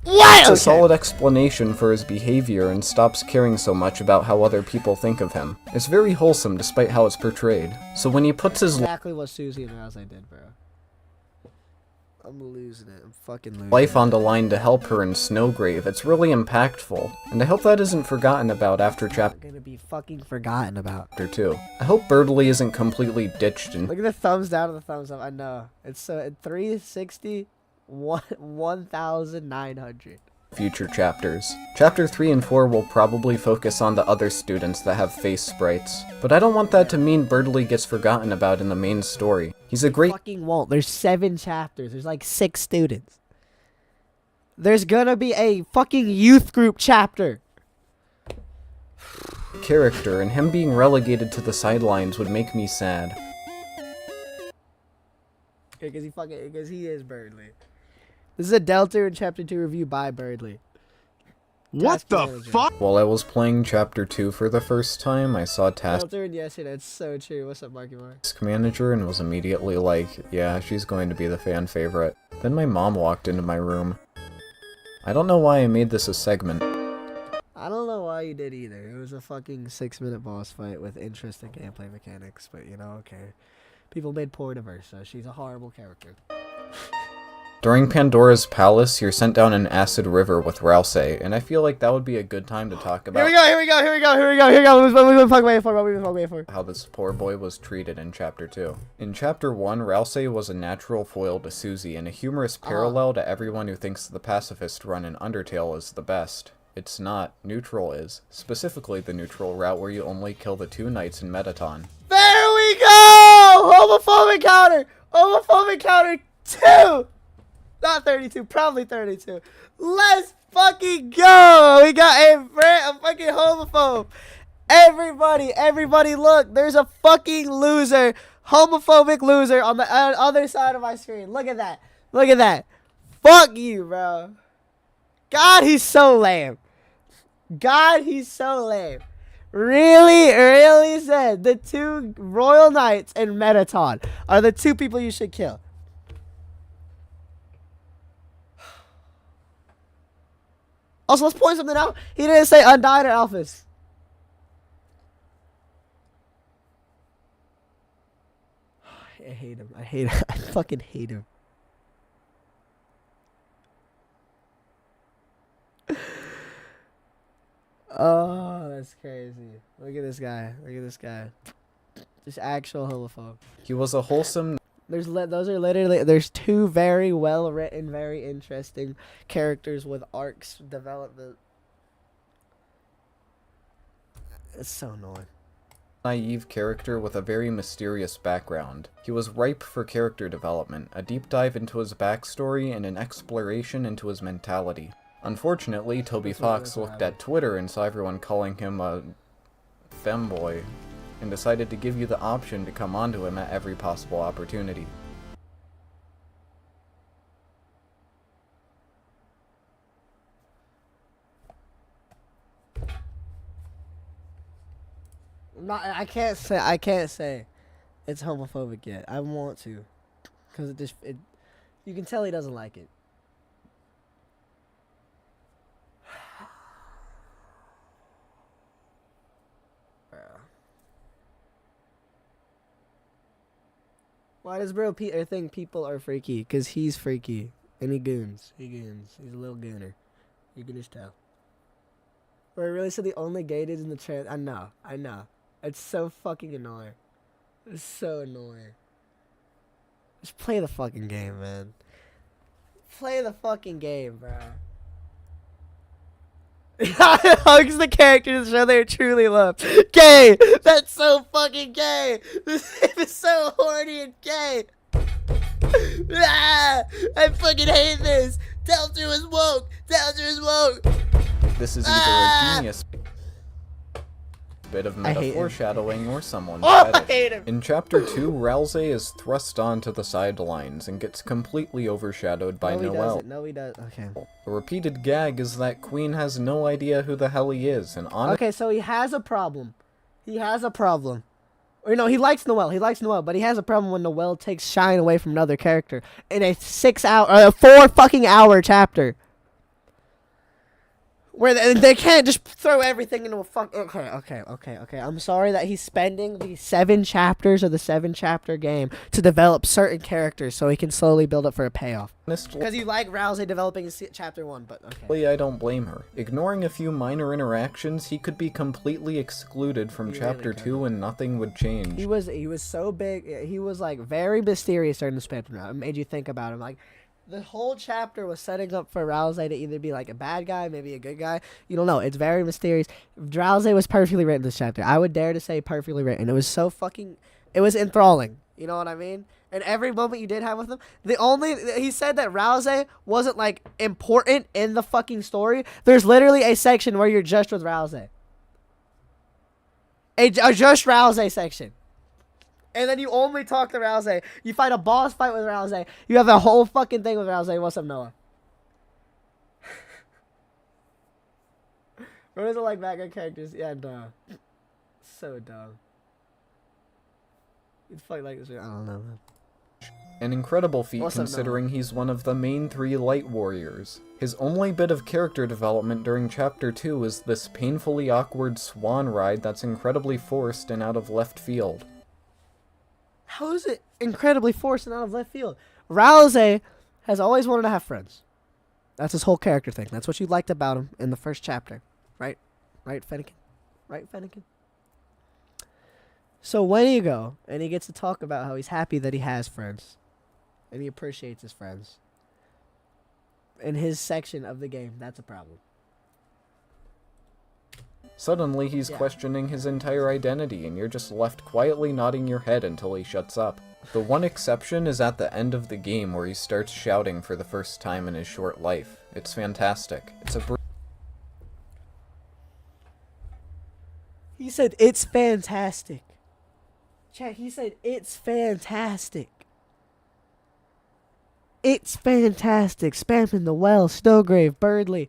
What? a solid explanation for his behavior and stops caring so much about how other people think of him. It's very wholesome despite how it's portrayed. So when he puts his Exactly what Susie and Rousey did, bro. I'm losing it. I'm fucking losing life it. on the line to help her in Snowgrave, it's really impactful. And I hope that isn't forgotten about after chapter Gonna be fucking forgotten about. 2. I hope Birdley isn't completely ditched in Look at the thumbs down and the thumbs up. I know. It's at 360, 1,900. future chapters. Chapter 3 and 4 will probably focus on the other students that have face sprites, but I don't want that to mean Birdley gets forgotten about in the main story. He's a great Fucking won't. There's 7 chapters. There's like 6 students. There's gonna be a fucking youth group chapter. character, and him being relegated to the sidelines would make me sad. Because he is Birdley. This is a Deltarune Chapter 2 review by Birdley. What the fuck? While I was playing Chapter 2 for the first time, I saw Deltarune yesterday. It's so true. What's up, Marky Mark? Task Manager and was immediately like, yeah, she's going to be the fan favorite. Then my mom walked into my room. I don't know why I made this a segment. I don't know why you did either. It was a fucking 6-minute boss fight with interesting gameplay mechanics, but you know, okay. People made poor Versa. She's a horrible character. During Pandora's Palace, you're sent down an acid river with Rousey, and I feel like that would be a good time to talk about Here we go. how this poor boy was treated in Chapter 2. In Chapter 1, Rousey was a natural foil to Susie, and a humorous parallel to everyone who thinks the pacifist run in Undertale is the best. It's not. Neutral is. Specifically the neutral route where you only kill the 2 knights in Metaton. There we go! Homophobic counter! Homophobic counter 2! Not 32, probably 32. Let's fucking go! We got a fucking homophobe. Everybody look. There's a fucking loser. Homophobic loser on the other side of my screen. Look at that. Look at that. Fuck you, bro. God, he's so lame. God, he's so lame. Really said the 2 royal knights in Metaton are the 2 people you should kill. Also, let's point something out. He didn't say Undyne or Alphys. I hate him. I fucking hate him. Oh, that's crazy. Look at this guy. Just actual homophobe. He was a wholesome There's 2 very well written, very interesting characters with arcs development. It's so annoying. naive character with a very mysterious background. He was ripe for character development, a deep dive into his backstory, and an exploration into his mentality. Unfortunately, Toby Fox looked at Twitter and saw everyone calling him a femboy, and decided to give you the option to come onto him at every possible opportunity. I can't say it's homophobic yet. I want to, because You can tell he doesn't like it. Why does bro Peter think people are freaky? Because he's freaky. And he goons. He's a little gooner. You can just tell. But I really said the only gay dudes in the trans. I know. It's so fucking annoying. It's so annoying. Just play the fucking game, man. Play the fucking game, bro. Hugs the characters to show they truly love. Gay! That's so fucking gay! This game is so horny and gay! Ah, I fucking hate this! Deltarune is woke! Deltarune is woke! This is either a genius bit of meta foreshadowing or someone's I fetish. hate him! In Chapter 2, Ralsei is thrust onto the sidelines and gets completely overshadowed by Noelle. No, he doesn't. Okay. The repeated gag is that Queen has no idea who the hell he is, and Okay, so he has a problem. Or no, he likes Noelle, but he has a problem when Noelle takes shine away from another character in a 4 fucking hour chapter. Where they can't just throw everything into a fuck. Okay. I'm sorry that he's spending the 7 chapters of the 7-chapter game to develop certain characters so he can slowly build up for a payoff. Because you like Ralsei developing in chapter 1, but okay. I don't blame her. Ignoring a few minor interactions, he could be completely excluded from Chapter 2 and nothing would change. He was so big. He was like very mysterious during the chapter. It made you think about him. Like, the whole chapter was setting up for Ralsei to either be like a bad guy, maybe a good guy. You don't know. It's very mysterious. Ralsei was perfectly written this chapter. I would dare to say perfectly written. It was so fucking... It was enthralling. You know what I mean? And every moment you did have with him, he said that Ralsei wasn't like important in the fucking story. There's literally a section where you're just with Ralsei. A just Ralsei section. And then you only talk to Ralsei. You fight a boss fight with Ralsei. You have a whole fucking thing with Ralsei. What's up, Noah? What is it like background characters? Yeah, duh. So dumb. You'd fight like this. I don't know. An incredible feat considering he's one of the main 3 light warriors. His only bit of character development during Chapter 2 is this painfully awkward swan ride that's incredibly forced and out of left field. How is it incredibly forced and out of left field? Ralsei has always wanted to have friends. That's his whole character thing. That's what you liked about him in the first chapter. Right? Right, Fennekin? Right, Fennekin? So when you go, and he gets to talk about how he's happy that he has friends, and he appreciates his friends, in his section of the game, that's a problem. Suddenly, he's questioning his entire identity, and you're just left quietly nodding your head until he shuts up. The one exception is at the end of the game, where he starts shouting for the first time in his short life. It's fantastic. It's a He said, it's fantastic. Chat, he said, it's fantastic. It's fantastic. Spamming the well, Snowgrave, Birdley,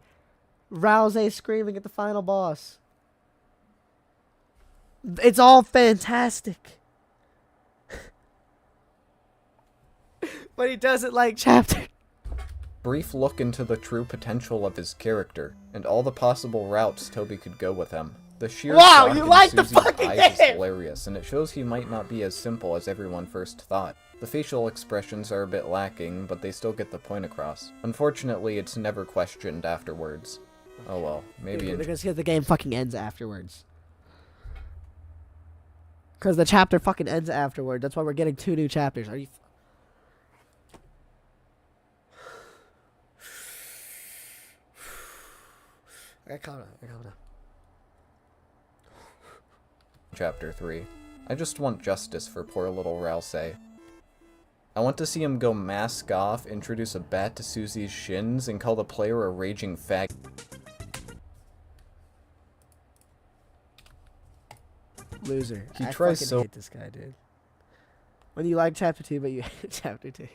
Ralsei screaming at the final boss. It's all fantastic. But he doesn't like chapter. brief look into the true potential of his character, and all the possible routes Toby could go with him. The sheer shock you in like the Susie's fucking eyes is game! hilarious, and it shows he might not be as simple as everyone first thought. The facial expressions are a bit lacking, but they still get the point across. Unfortunately, it's never questioned afterwards. Oh well, maybe because the game fucking ends afterwards. Because the chapter fucking ends afterward. That's why we're getting 2 new chapters. Are you... I got calm down. Chapter 3. I just want justice for poor little Ralsei. I want to see him go mask off, introduce a bat to Susie's shins, and call the player a raging fag. Loser. He I tries fucking hate this guy, dude. When you like chapter 2, but you hate chapter 2.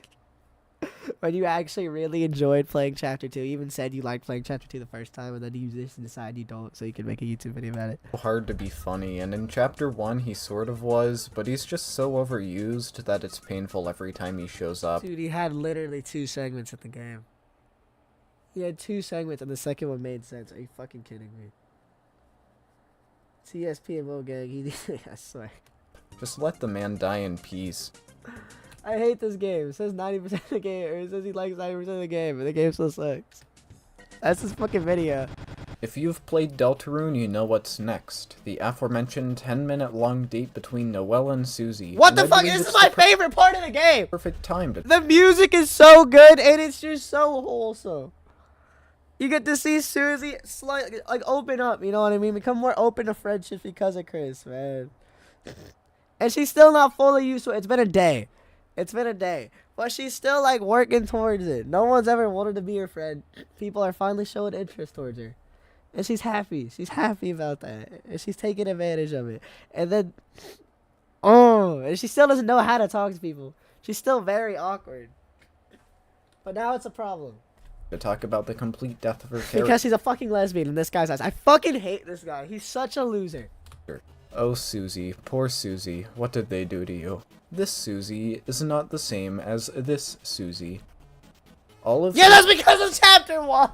When you actually really enjoyed playing Chapter 2. You even said you liked playing Chapter 2 the first time, and then you just decide you don't, so you can make a YouTube video about it. Hard to be funny, and in Chapter 1 he sort of was, but he's just so overused that it's painful every time he shows up. Dude, he had literally 2 segments in the game. He had 2 segments, and the second one made sense. Are you fucking kidding me? TSP and Mo Gang, I swear. Just let the man die in peace. I hate this game. It says 90% of the game, or it says he likes 90% of the game, and the game still sucks. That's this fucking video. If you've played Deltarune, you know what's next. The aforementioned 10-minute long date between Noelle and Susie. What And the I fuck? believe This is it's my the favorite part of the game! perfect time to The music is so good, and it's just so wholesome. You get to see Susie like open up, you know what I mean? Become more open to friendship because of Chris, man. And she's still not fully used to it. It's been a day. It's been a day. But she's still, like, working towards it. No one's ever wanted to be her friend. People are finally showing interest towards her. And she's happy. She's happy about that. And she's taking advantage of it. And then, and she still doesn't know how to talk to people. She's still very awkward. But now it's a problem. talk about the complete death of her character. Because she's a fucking lesbian in this guy's eyes. I fucking hate this guy. He's such a loser. Oh, Susie, poor Susie, what did they do to you? This Susie is not the same as this Susie. All of Yeah, that's because of Chapter 1!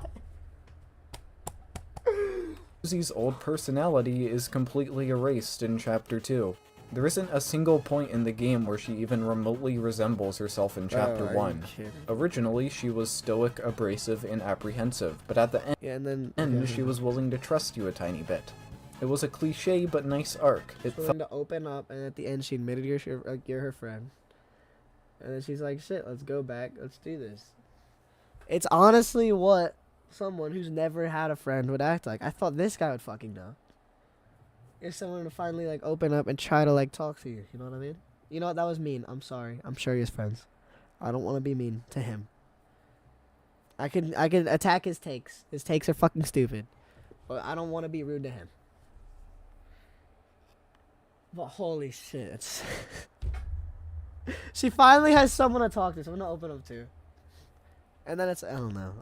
Susie's old personality is completely erased in Chapter 2. There isn't a single point in the game where she even remotely resembles herself in Chapter 1. Originally, she was stoic, abrasive, and apprehensive, but at the end, she was willing to trust you a tiny bit. It was a cliche but nice arc. It willing to open up, and at the end she admitted you're her friend. And then she's like, shit, let's go back, let's do this. It's honestly what someone who's never had a friend would act like. I thought this guy would fucking know. If someone to finally, like, open up and try to, like, talk to you, you know what I mean? You know what, that was mean, I'm sorry. I'm sure he has friends. I don't want to be mean to him. I can attack his takes. His takes are fucking stupid. But I don't want to be rude to him. But holy shit. She finally has someone to talk to, someone to open up to. And then it's, I don't know, man.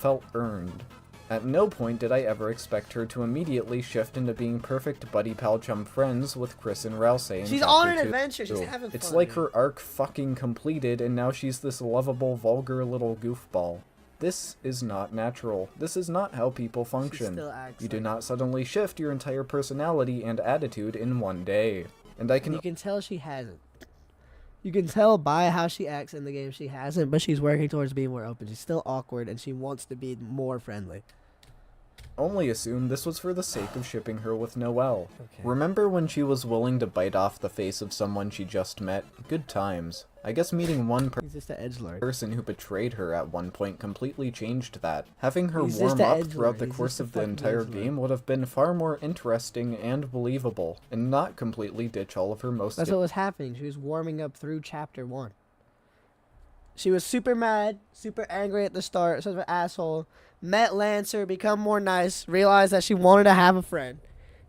felt earned. At no point did I ever expect her to immediately shift into being perfect buddy pal chum friends with Chris and Rouse in She's Chapter on an 2. adventure, she's having fun. It's like her arc fucking completed, and now she's this lovable, vulgar little goofball. This is not natural. This is not how people function. You do not suddenly shift your entire personality and attitude in one day. And I can... You can tell she hasn't. You can tell by how she acts in the game she hasn't, but she's working towards being more open. She's still awkward, and she wants to be more friendly. only assume this was for the sake of shipping her with Noelle. Okay. Remember when she was willing to bite off the face of someone she just met? Good times. I guess meeting one He's just an edgelord. person who betrayed her at one point completely changed that. Having her He's warm just a up edgelord. throughout the He's course just a of the fucking entire edgelord. game would have been far more interesting and believable, and not completely ditch all of her most... That's what was happening. She was warming up through chapter 1. She was super mad, super angry at the start, such an asshole. Met Lancer, become more nice, realized that she wanted to have a friend.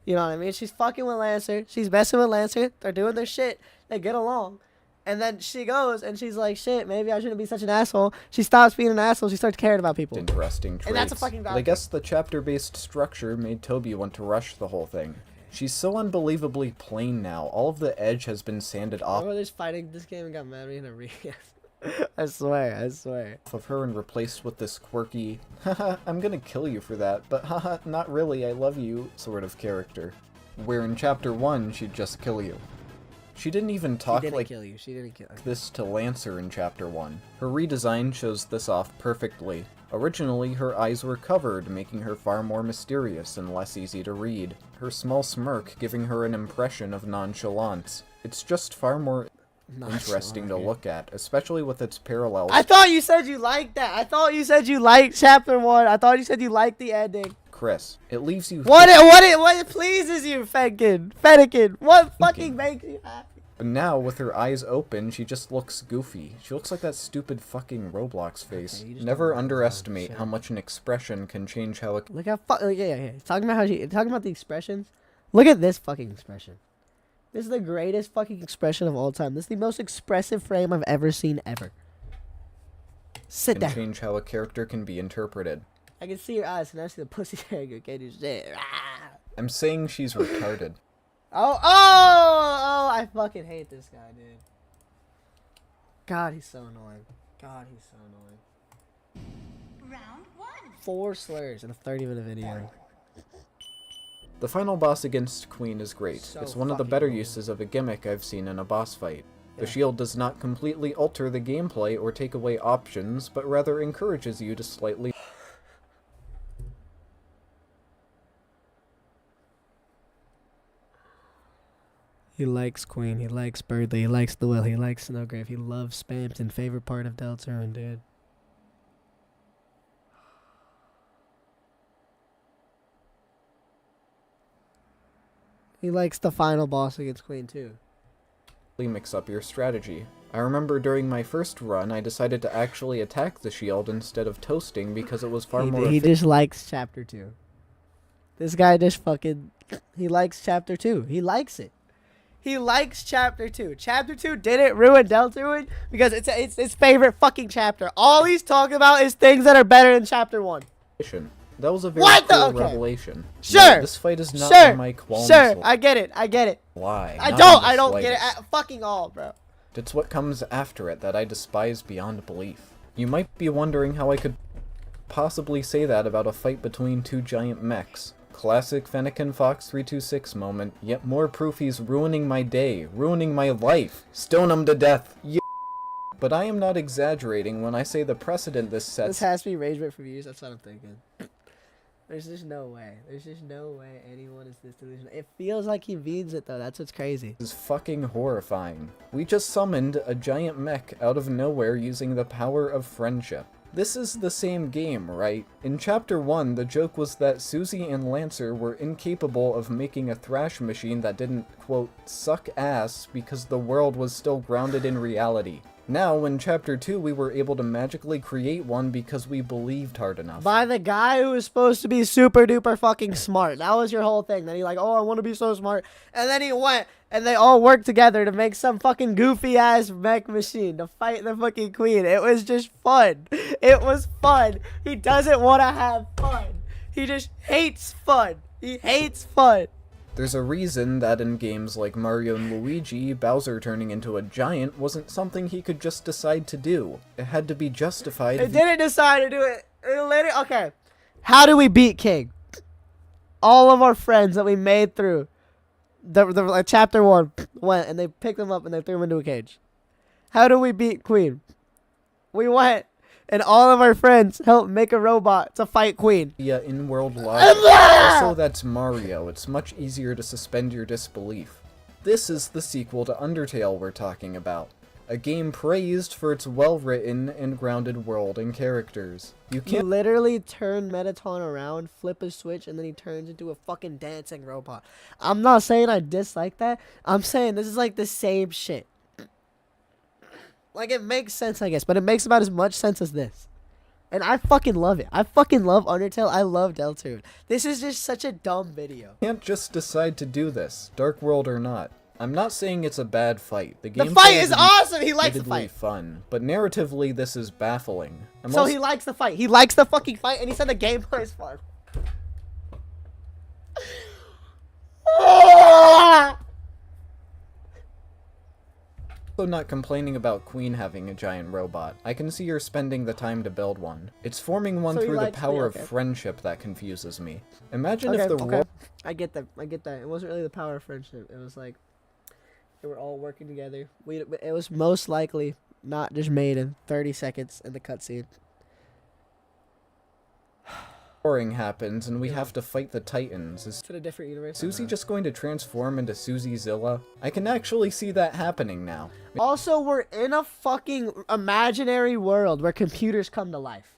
You know what I mean? She's fucking with Lancer. She's messing with Lancer. They're doing their shit. They get along. And then she goes and she's like, shit, maybe I shouldn't be such an asshole. She stops being an asshole. She starts caring about people. interesting traits. And that's a fucking But I valid guess the chapter-based structure made Toby want to rush the whole thing. She's so unbelievably plain now. All of the edge has been sanded off Remember just fighting this game and got mad at me in a I swear, I swear. of her and replaced with this quirky, haha, I'm gonna kill you for that, but haha, not really, I love you, sort of character. Where in chapter 1, she'd just kill you. She didn't even talk She didn't like kill you. She didn't kill you. this to Lancer in chapter 1. Her redesign shows this off perfectly. Originally, her eyes were covered, making her far more mysterious and less easy to read. Her small smirk giving her an impression of nonchalance. It's just far more interesting to look at, especially with its parallels. I thought you said you liked that. I thought you said you liked chapter 1. I thought you said you liked the ending. Chris, it leaves you... What pleases you, Fennekin? What fucking makes you happy? But now, with her eyes open, she just looks goofy. She looks like that stupid fucking Roblox face. Okay, you just Never don't underestimate shit. how much an expression can change how it... Look how yeah. Talking about the expressions. Look at this fucking expression. This is the greatest fucking expression of all time. This is the most expressive frame I've ever seen ever. Sit and down. change how a character can be interpreted. I can see your eyes and I see the pussy hair. Okay, do shit. I'm saying she's retarded. Oh, I fucking hate this guy, dude. God, he's so annoying. God, he's so annoying. Round 1. 4 slurs in a 30-minute video. The final boss against Queen is great. So It's one of the fucking better cool. uses of a gimmick I've seen in a boss fight. The Yeah. shield does not completely alter the gameplay or take away options, but rather encourages you to slightly... He likes Queen, he likes Birdly, he likes the Will, he likes Snowgrave, he loves Spamton, favorite part of Deltarune, dude. He likes the final boss against Queen too. mix up your strategy. I remember during my first run, I decided to actually attack the shield instead of toasting because it was far more He just likes chapter 2. This guy just fucking, he likes chapter 2. He likes it. He likes chapter 2. Chapter 2 didn't ruin Deltarune because it's his favorite fucking chapter. All he's talking about is things that are better than chapter 1. efficient. That was a very What the- cool okay. revelation. Sure. No, this fight is not Sure. where my qualms Sure, I get it. I get it. lie. I not don't. in the I don't get it slightest. at fucking all, bro. It's what comes after it that I despise beyond belief. You might be wondering how I could possibly say that about a fight between 2 giant mechs. Classic Fennekin Fox 326 moment, yet more proof he's ruining my day, ruining my life. Stone him to death, you. But I am not exaggerating when I say the precedent this This sets has to be rage bait for views. That's what I'm thinking. There's just no way. There's just no way anyone is this delusional. It feels like he means it though. That's what's crazy. is fucking horrifying. We just summoned a giant mech out of nowhere using the power of friendship. This is the same game, right? In Chapter 1, the joke was that Susie and Lancer were incapable of making a thrash machine that didn't, quote, suck ass because the world was still grounded in reality. Now, in Chapter 2, we were able to magically create one because we believed hard enough. By the guy who was supposed to be super duper fucking smart. That was your whole thing. Then he like, oh, I want to be so smart. And then he went and they all worked together to make some fucking goofy ass mech machine to fight the fucking Queen. It was just fun. It was fun. He doesn't want to have fun. He just hates fun. He hates fun. There's a reason that in games like Mario and Luigi, Bowser turning into a giant wasn't something he could just decide to do. It had to be justified. It didn't decide to do it. It literally, okay. How do we beat King? All of our friends that we made through the chapter 1 went and they picked them up and they threw them into a cage. How do we beat Queen? We went and all of our friends helped make a robot to fight Queen. Yeah, in-world logic. Also, that's Mario. It's much easier to suspend your disbelief. This is the sequel to Undertale we're talking about. A game praised for its well-written and grounded world and characters. You You can't literally turn Mettaton around, flip a switch, and then he turns into a fucking dancing robot. I'm not saying I dislike that. I'm saying this is like the same shit. Like, it makes sense, I guess, but it makes about as much sense as this. And I fucking love it. I fucking love Undertale. I love Deltarune. This is just such a dumb video. just decide to do this, Dark World or not. I'm not saying it's a bad fight. The gameplay fight is awesome! He likes the admittedly fight. fun, but narratively this is baffling. So he likes the fight. He likes the fucking fight, and he said the gameplay is fun. also not complaining about Queen having a giant robot. I can see her spending the time to build one. It's forming one So he through the likes power the- of okay. friendship that confuses me. Imagine Okay, if the okay. world I get that. I get that. It wasn't really the power of friendship. It was like they were all working together. It was most likely not just made in 30 seconds in the cutscene. warring happens and we have to fight the Titans. Is To a different universe. Susie just going to transform into Susie Zilla? I can actually see that happening now. Also, we're in a fucking imaginary world where computers come to life.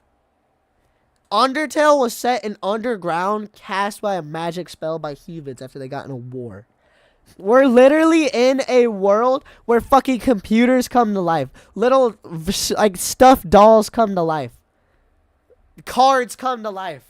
Undertale was set in underground, cast by a magic spell by humans after they got in a war. We're literally in a world where fucking computers come to life. Little, like, stuffed dolls come to life. Cards come to life.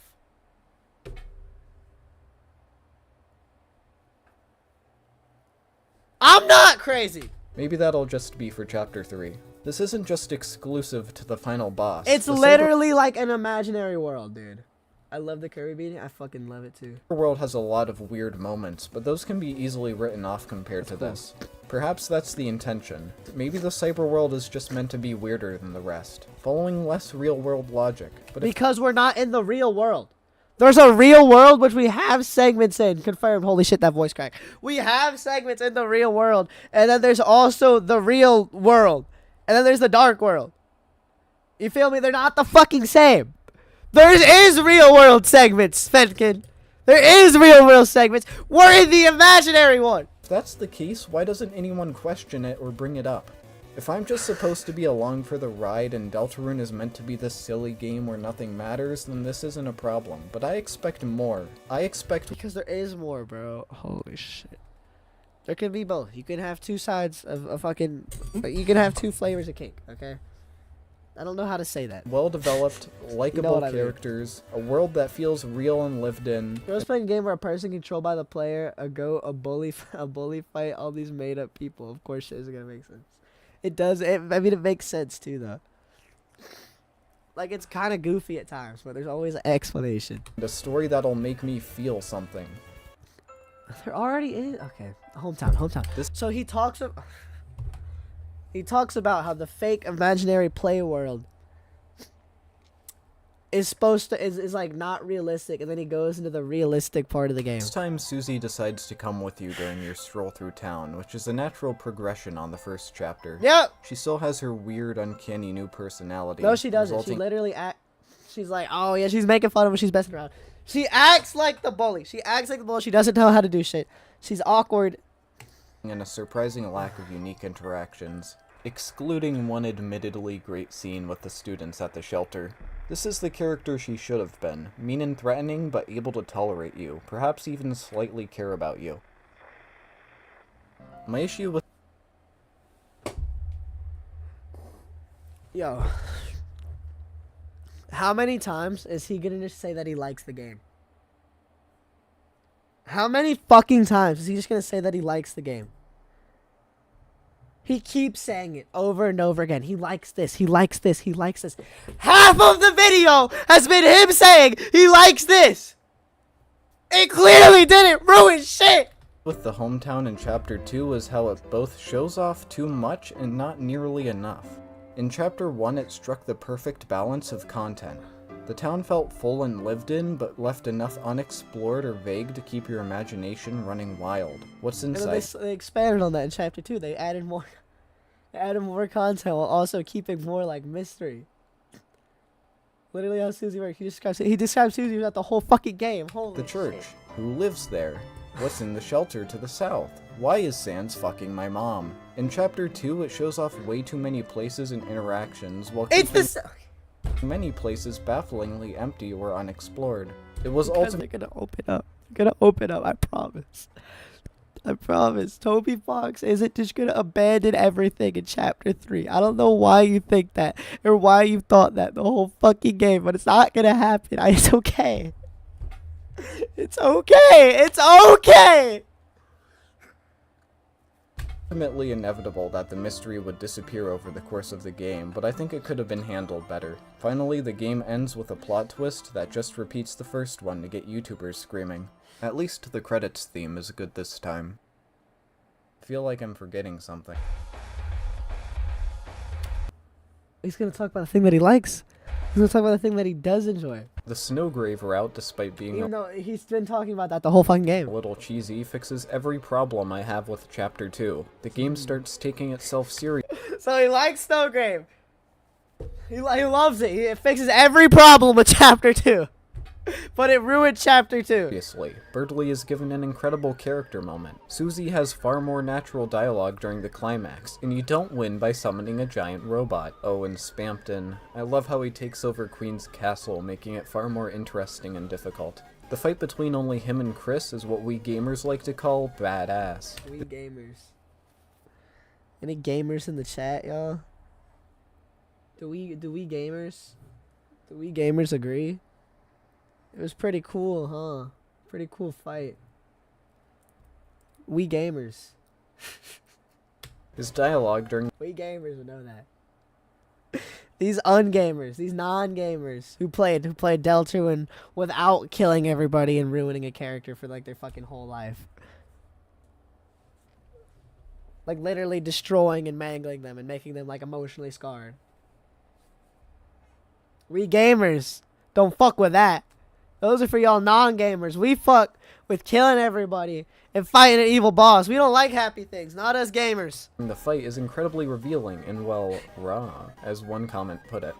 I'm not crazy. Maybe that'll just be for Chapter 3. This isn't just exclusive to the final boss. It's The literally like an imaginary world, dude. I love the Kirby beating. I fucking love it too. Cyber world has a lot of weird moments, but those can be easily written off compared to this. Perhaps that's the intention. Maybe the cyber world is just meant to be weirder than the rest, following less real-world logic. But Because we're not in the real world. There's a real world which we have segments in. Confirmed. Holy shit, that voice crack. We have segments in the real world. And then there's also the real world. And then there's the dark world. You feel me? They're not the fucking same. There is real world segments, Fenkin. There is real world segments. We're in the imaginary one. if that's the case, why doesn't anyone question it or bring it up? If I'm just supposed to be along for the ride and Deltarune is meant to be this silly game where nothing matters, then this isn't a problem. But I expect more. I expect... Because there is more, bro. Holy shit. There can be both. You can have two sides of a fucking... You can have two flavors of cake, okay? I don't know how to say that. well-developed, likable what I mean. characters, a world that feels real and lived in. You're playing a game where a person controlled by the player, a goat, a bully fight, all these made-up people. Of course, shit isn't gonna make sense. It does. I mean, it makes sense too, though. Like, it's kind of goofy at times, but there's always an explanation. And a story that'll make me feel something. There already is. Okay, hometown. So he talks about how the fake imaginary play world is supposed to is like not realistic, and then he goes into the realistic part of the game. This time Susie decides to come with you during your stroll through town, which is a natural progression on the first chapter. Yep. She still has her weird, uncanny new personality. No, she doesn't. She literally she's like, oh yeah, she's making fun of him. She's messing around. She acts like the bully. She doesn't know how to do shit. She's awkward. And a surprising lack of unique interactions, excluding one admittedly great scene with the students at the shelter. This is the character she should have been, mean and threatening, but able to tolerate you, perhaps even slightly care about you. My issue with... Yo. How many times is he gonna just say that he likes the game? How many fucking times is he just gonna say that he likes the game? He keeps saying it over and over again. He likes this. He likes this. He likes this. Half of the video has been him saying he likes this. It clearly didn't ruin shit. With the hometown in Chapter 2 is how it both shows off too much and not nearly enough. In Chapter 1 it struck the perfect balance of content. The town felt full and lived in, but left enough unexplored or vague to keep your imagination running wild. What's inside? And then they expanded on that in Chapter 2. They added more content while also keeping more like mystery. Literally how Susie works. He describes Susie throughout the whole fucking game. Holy The church. shit. Who lives there? What's in the shelter to the south? Why is Sans fucking my mom? In Chapter 2, it shows off way too many places and interactions, while keeping many places bafflingly empty or unexplored. It was ultimately They're gonna open up. They're gonna open up, I promise. I promise. Toby Fox isn't just gonna abandon everything in Chapter 3. I don't know why you think that, or why you thought that the whole fucking game, but it's not gonna happen. It's okay. It's okay. It's okay. ultimately inevitable that the mystery would disappear over the course of the game, but I think it could have been handled better. Finally, the game ends with a plot twist that just repeats the first one to get YouTubers screaming. At least the credits theme is good this time. I feel like I'm forgetting something. He's gonna talk about the thing that he likes. He's gonna talk about the thing that he does enjoy. The Snowgrave route, despite being Even though he's been talking about that the whole fucking game. a little cheesy, fixes every problem I have with Chapter 2. The game starts taking itself seriously. So he likes Snowgrave. He loves it. It fixes every problem with Chapter 2. But it ruined Chapter 2. Birdley is given an incredible character moment. Susie has far more natural dialogue during the climax, and you don't win by summoning a giant robot. Oh, and Spampton. I love how he takes over Queen's castle, making it far more interesting and difficult. The fight between only him and Chris is what we gamers like to call badass. We gamers. Any gamers in the chat, y'all? Do we gamers? Do we gamers agree? It was pretty cool, huh? Pretty cool fight. We gamers. His dialogue during We gamers would know that. These ungamers, these non-gamers who played Deltarune without killing everybody and ruining a character for like their fucking whole life. Like literally destroying and mangling them and making them like emotionally scarred. We gamers don't fuck with that. Those are for y'all non-gamers. We fuck with killing everybody and fighting an evil boss. We don't like happy things, not us gamers. The fight is incredibly revealing and, well, raw, as one comment put it.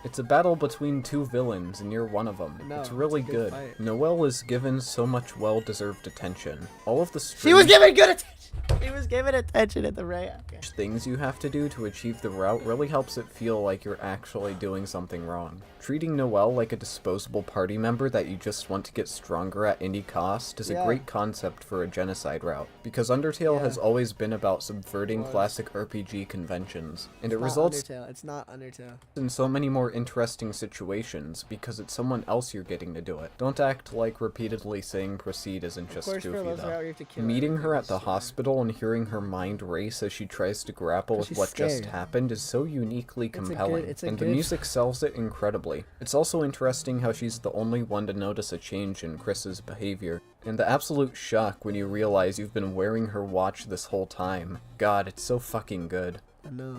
It's a battle between two villains, and you're one of them. No, it's really it's a good. fight. Noelle is given so much well-deserved attention. All of the She was given good attention. She was given attention at the right. Okay. things you have to do to achieve the route really helps it feel like you're actually doing something wrong. Treating Noelle like a disposable party member that you just want to get stronger at any cost is a great concept for a genocide route, because Undertale has always been about subverting classic RPG conventions, and it results It's not Undertale. in so many more interesting situations because it's someone else you're getting to do it. Don't act like repeatedly saying proceed isn't just goofy though. Meeting her at the hospital and hearing her mind race as she tries to grapple with what just happened is so uniquely compelling, and the music sells it incredibly. It's also interesting how she's the only one to notice a change in Chris's behavior, and the absolute shock when you realize you've been wearing her watch this whole time. God, it's so fucking good. I know.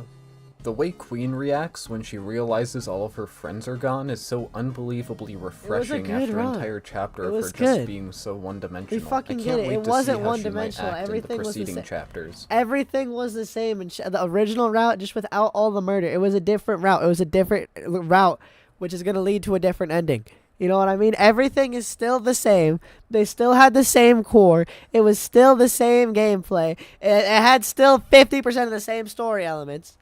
The way Queen reacts when she realizes all of her friends are gone is so unbelievably refreshing after an entire chapter of her just being so one-dimensional. We fucking I can't get it. wait It to wasn't see how one-dimensional. she might act Everything in the was the preceding same. chapters. Everything was the same in the original route, just without all the murder. It was a different route. It was a different route, which is going to lead to a different ending. You know what I mean? Everything is still the same. They still had the same core. It was still the same gameplay. It had still 50% of the same story elements.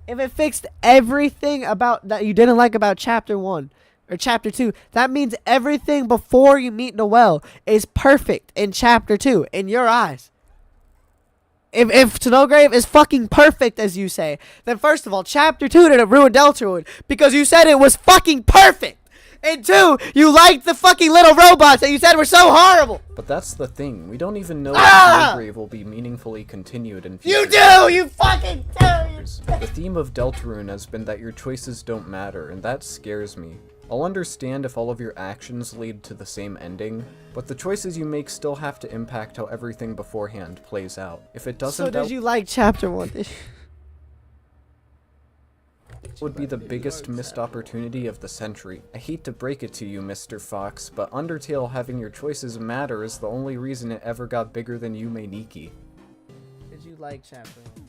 If it fixed everything about that you didn't like about chapter 1 or chapter 2, that means everything before you meet Noelle is perfect in chapter 2 in your eyes. If Snowgrave is fucking perfect, as you say, then first of all, chapter 2 didn't ruin Deltarune because you said it was fucking perfect. And 2, you liked the fucking little robots that you said were so horrible. But that's the thing. We don't even know if Snowgrave will be meaningfully continued in future. You do! You fucking do! The theme of Deltarune has been that your choices don't matter, and that scares me. I'll understand if all of your actions lead to the same ending, but the choices you make still have to impact how everything beforehand plays out. If it doesn't, So did you like chapter 1? would be the biggest missed opportunity of the century. I hate to break it to you, Mr. Fox, but Undertale having your choices matter is the only reason it ever got bigger than Yume Nikki. Did you like chapter 1?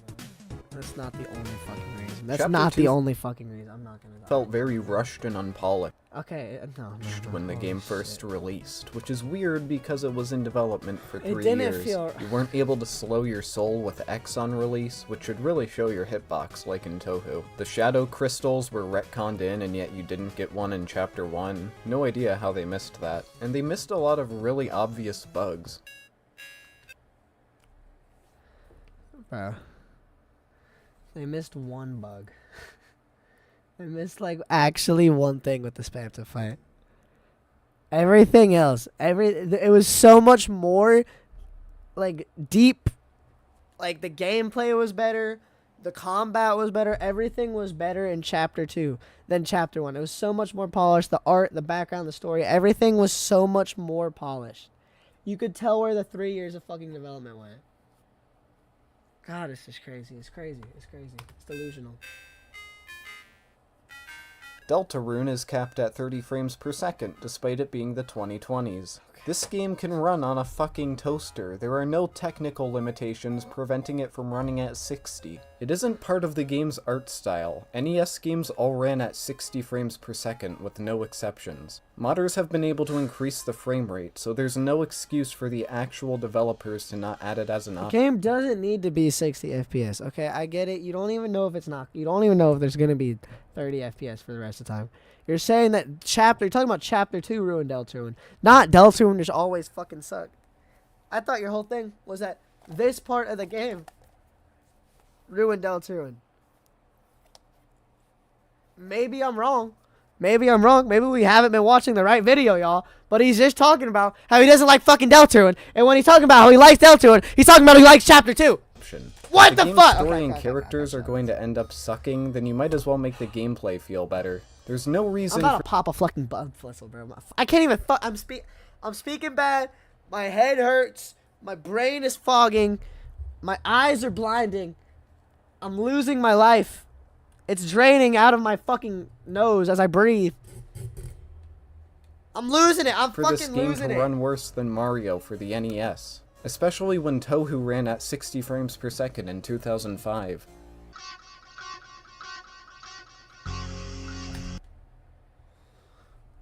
That's not the only fucking reason. That's Chapter not 2 the only fucking reason. I'm not gonna. Felt very rushed and unpolished Okay, no. when the game first released, which is weird because it was in development for 3 didn't years. feel- You weren't able to slow your soul with X on release, which should really show your hitbox like in Touhou. The shadow crystals were retconned in, and yet you didn't get one in chapter 1. No idea how they missed that. And they missed a lot of really obvious bugs. Bro. They missed one bug. They missed, like, actually one thing with the spam to fight. Everything else, it was so much more, like, deep. Like, the gameplay was better. The combat was better. Everything was better in chapter 2 than chapter 1. It was so much more polished. The art, the background, the story, everything was so much more polished. You could tell where the 3 years of fucking development went. God, it's just crazy. It's crazy. It's crazy. It's delusional. Deltarune is capped at 30 frames per second, despite it being the 2020s. This game can run on a fucking toaster. There are no technical limitations preventing it from running at 60. It isn't part of the game's art style. NES games all ran at 60 frames per second with no exceptions. Modders have been able to increase the frame rate, so there's no excuse for the actual developers to not add it as an option. The game doesn't need to be 60 FPS. Okay, I get it. You don't even know if it's not. You don't even know if there's gonna be 30 FPS for the rest of the time. You're saying that you're talking about chapter 2 ruined Deltarune. Not Deltarune just always fucking sucked. I thought your whole thing was that this part of the game ruined Deltarune. Maybe I'm wrong. Maybe I'm wrong. Maybe we haven't been watching the right video, y'all. But he's just talking about how he doesn't like fucking Deltarune. And when he's talking about how he likes Deltarune, he's talking about how he likes chapter 2. What If the game's fuck? story and characters are going to end up sucking, then you might as well make the gameplay feel better. There's no I'm reason about for to pop a fucking bug whistle, bro. I can't even I'm speaking bad. My head hurts. My brain is fogging. My eyes are blinding. I'm losing my life. It's draining out of my fucking nose as I breathe. I'm losing it. I'm for fucking this game losing to it. run worse than Mario for the NES. Especially when Touhou ran at 60 frames per second in 2005.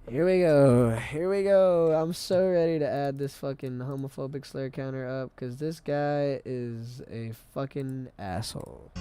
Here we go. Here we go. I'm so ready to add this fucking homophobic slur counter up because this guy is a fucking asshole.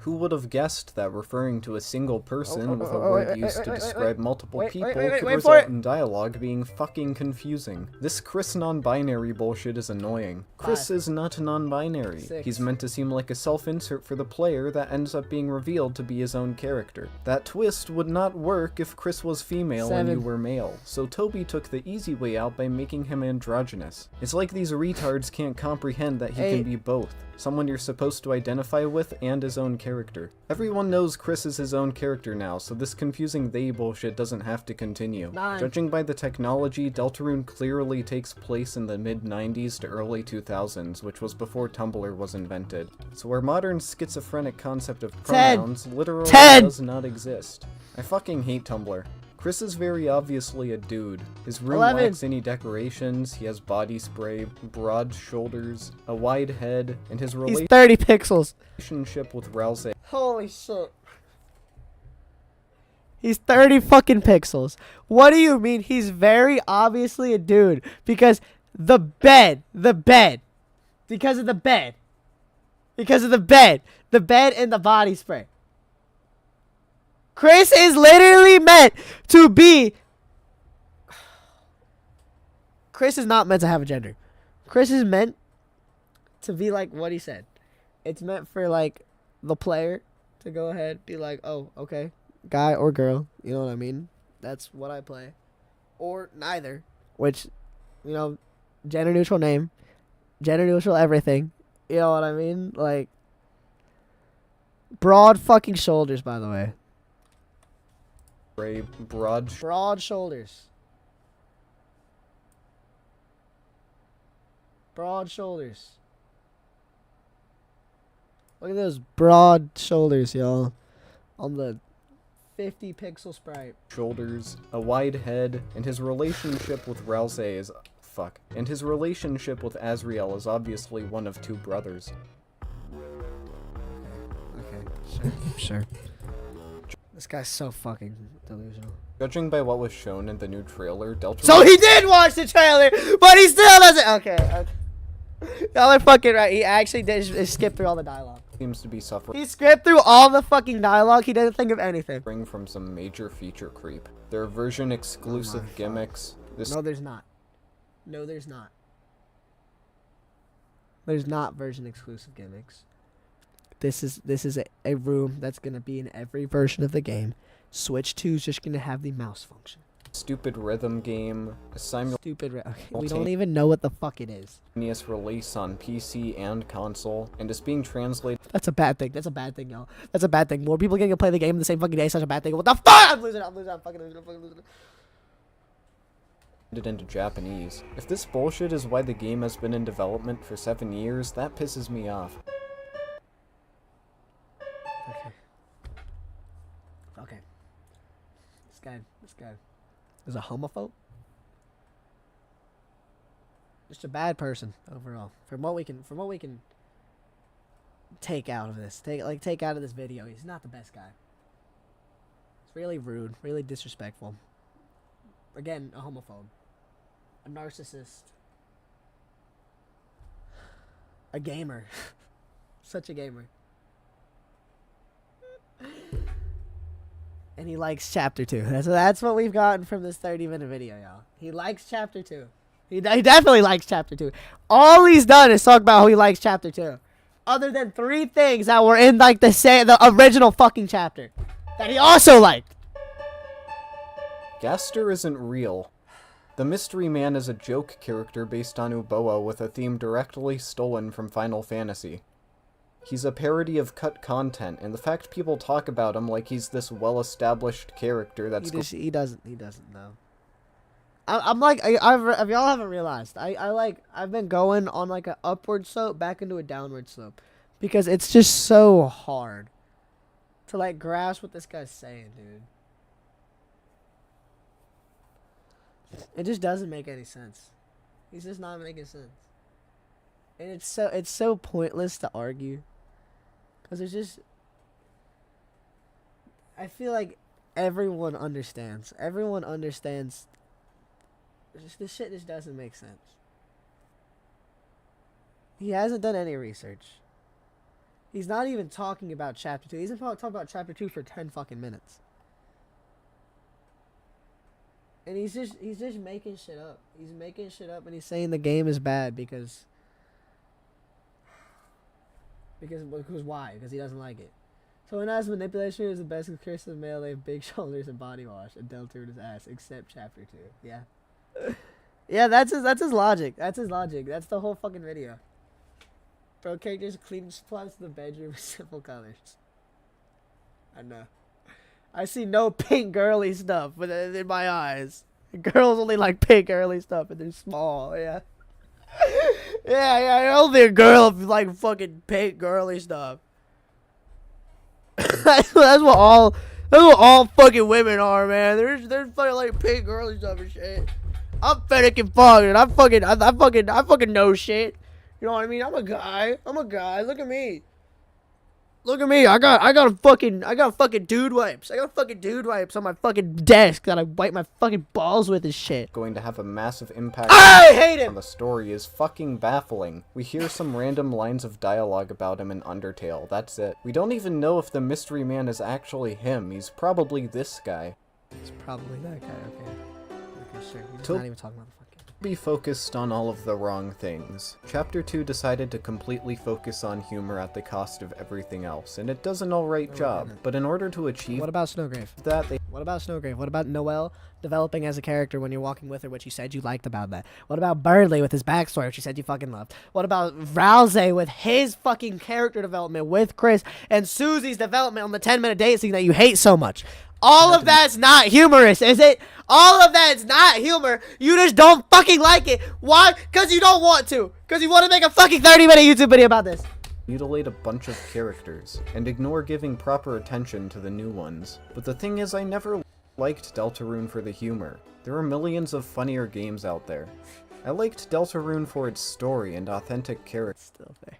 Who would have guessed that referring to a single person with a word used to describe multiple people could result in dialogue being fucking confusing? This Chris non-binary bullshit is annoying. Chris is not non-binary. He's meant to seem like a self-insert for the player that ends up being revealed to be his own character. That twist would not work if Chris was female and you were male, so Toby took the easy way out by making him androgynous. It's like these retards can't comprehend that he can be both. Someone you're supposed to identify with and his own character. Everyone knows Chris is his own character now, so this confusing they bullshit doesn't have to continue. Judging by the technology, Deltarune clearly takes place in the mid-90s to early 2000s, which was before Tumblr was invented. So our modern schizophrenic concept of pronouns literally does not exist. I fucking hate Tumblr. Chris is very obviously a dude. His room lacks any decorations, he has body spray, broad shoulders, a wide head, and his He's 30 pixels. relationship with Rouse. Holy shit. He's 30 fucking pixels. What do you mean he's very obviously a dude? Because the bed, because of the bed and the body spray. Chris is literally meant to be... Chris is not meant to have a gender. Chris is meant to be like what he said. It's meant for like the player to go ahead, be like, oh, okay, guy or girl, you know what I mean? That's what I play. Or neither, which, you know, gender neutral name, gender neutral everything, you know what I mean? Like, broad fucking shoulders, by the way. Broad shoulders. Broad shoulders. Look at those broad shoulders, y'all. On the 50 pixel sprite. Shoulders, a wide head, and his relationship with Rouse is... And his relationship with Azriel is obviously one of two brothers. Okay, sure. This guy's so fucking delusional. Judging by what was shown in the new trailer, Deltarune... So he did watch the trailer, but he still doesn't... Okay. Y'all are fucking right. He actually did skip through all the dialogue. Seems to be suffering... He skipped through all the fucking dialogue. He didn't think of anything. ...from some major feature creep. There are version-exclusive gimmicks... No, there's not. No, there's not. There's not version-exclusive gimmicks. This is a room that's going to be in every version of the game. Switch 2 is just going to have the mouse function. Stupid rhythm game, a okay, we don't even know what the fuck it is. Release on PC and console, and is being translated... That's a bad thing. That's a bad thing, y'all. That's a bad thing. More people getting to play the game the same fucking day is such a bad thing. What the fuck? I'm losing. I'm fucking losing it into Japanese. If this bullshit is why the game has been in development for 7 years, that pisses me off. Okay. This guy is a homophobe. Just a bad person overall. From what we can take out of this, take out of this video, he's not the best guy. It's really rude, really disrespectful. Again, a homophobe, a narcissist, a gamer, such a gamer. And he likes chapter 2. That's what we've gotten from this 30-minute video, y'all. He likes chapter 2. He definitely likes chapter 2. All he's done is talk about how he likes chapter 2. Other than 3 things that were in like the original fucking chapter that he also liked. Gaster isn't real. The Mystery Man is a joke character based on Uboa with a theme directly stolen from Final Fantasy. He's a parody of cut content, and the fact people talk about him like he's this well-established character that's... He doesn't know. I'm like, if y'all haven't realized, I've been going on like an upward slope back into a downward slope. Because it's just so hard to like grasp what this guy's saying, dude. It just doesn't make any sense. He's just not making sense. And it's so pointless to argue. Cause there's just, I feel like everyone understands. Everyone understands. This shit just doesn't make sense. He hasn't done any research. He's not even talking about chapter 2. He's been talking about chapter 2 for 10 fucking minutes. And he's just making shit up. He's making shit up and he's saying the game is bad because why? Because he doesn't like it. So when as manipulation is the best curse of male, they have big shoulders and body wash and Deltarune his ass, except chapter 2. Yeah. Yeah, that's his logic. That's his logic. That's the whole fucking video. Bro, characters clean plots to the bedroom with simple colors. I know. I see no pink girly stuff in my eyes. Girls only like pink girly stuff and they're small, yeah. yeah, only a girl if you like fucking pink girly stuff. that's what all fucking women are, man. They're fucking like pink girly stuff and shit. I'm fetish and fucking. I fucking know shit. You know what I mean? I'm a guy. Look at me. I got fucking dude wipes. I got fucking dude wipes on my fucking desk that I wipe my fucking balls with and shit. Going to have a massive impact I hate him! on the story is fucking baffling. We hear some random lines of dialogue about him in Undertale, that's it. We don't even know if the mystery man is actually him. He's probably this guy. It's probably that guy, okay. Okay, sure. He's To not even talking about the fucking... Be focused on all of the wrong things. Chapter 2 decided to completely focus on humor at the cost of everything else, and it does an alright job. But in order to achieve What about Snowgrave? that, they What about Snowgrave? What about Noelle developing as a character when you're walking with her, which you said you liked about that? What about Burdley with his backstory, which you said you fucking loved? What about Rousey with his fucking character development with Chris and Susie's development on the 10-minute date scene that you hate so much? All of that's not humorous, is it? All of that's not humor. You just don't fucking like it. Why? Because you don't want to. Because you want to make a fucking 30-minute YouTube video about this. mutilate a bunch of characters, and ignore giving proper attention to the new ones. But the thing is, I never liked Deltarune for the humor. There are millions of funnier games out there. I liked Deltarune for its story and authentic characters. Still there.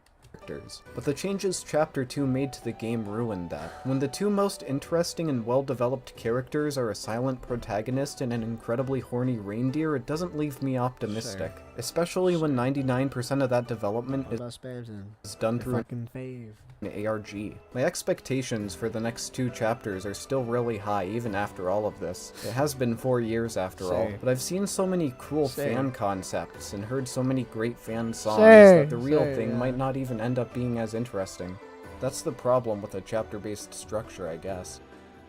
But the changes Chapter 2 made to the game ruined that. When the two most interesting and well-developed characters are a silent protagonist and an incredibly horny reindeer, it doesn't leave me optimistic. Sure. Especially when 99% of that development is done through fucking fave. an ARG. My expectations for the next 2 chapters are still really high even after all of this. It has been 4 years after all, but I've seen so many cool fan concepts and heard so many great fan songs that the real thing might not even end up being as interesting. That's the problem with a chapter-based structure, I guess.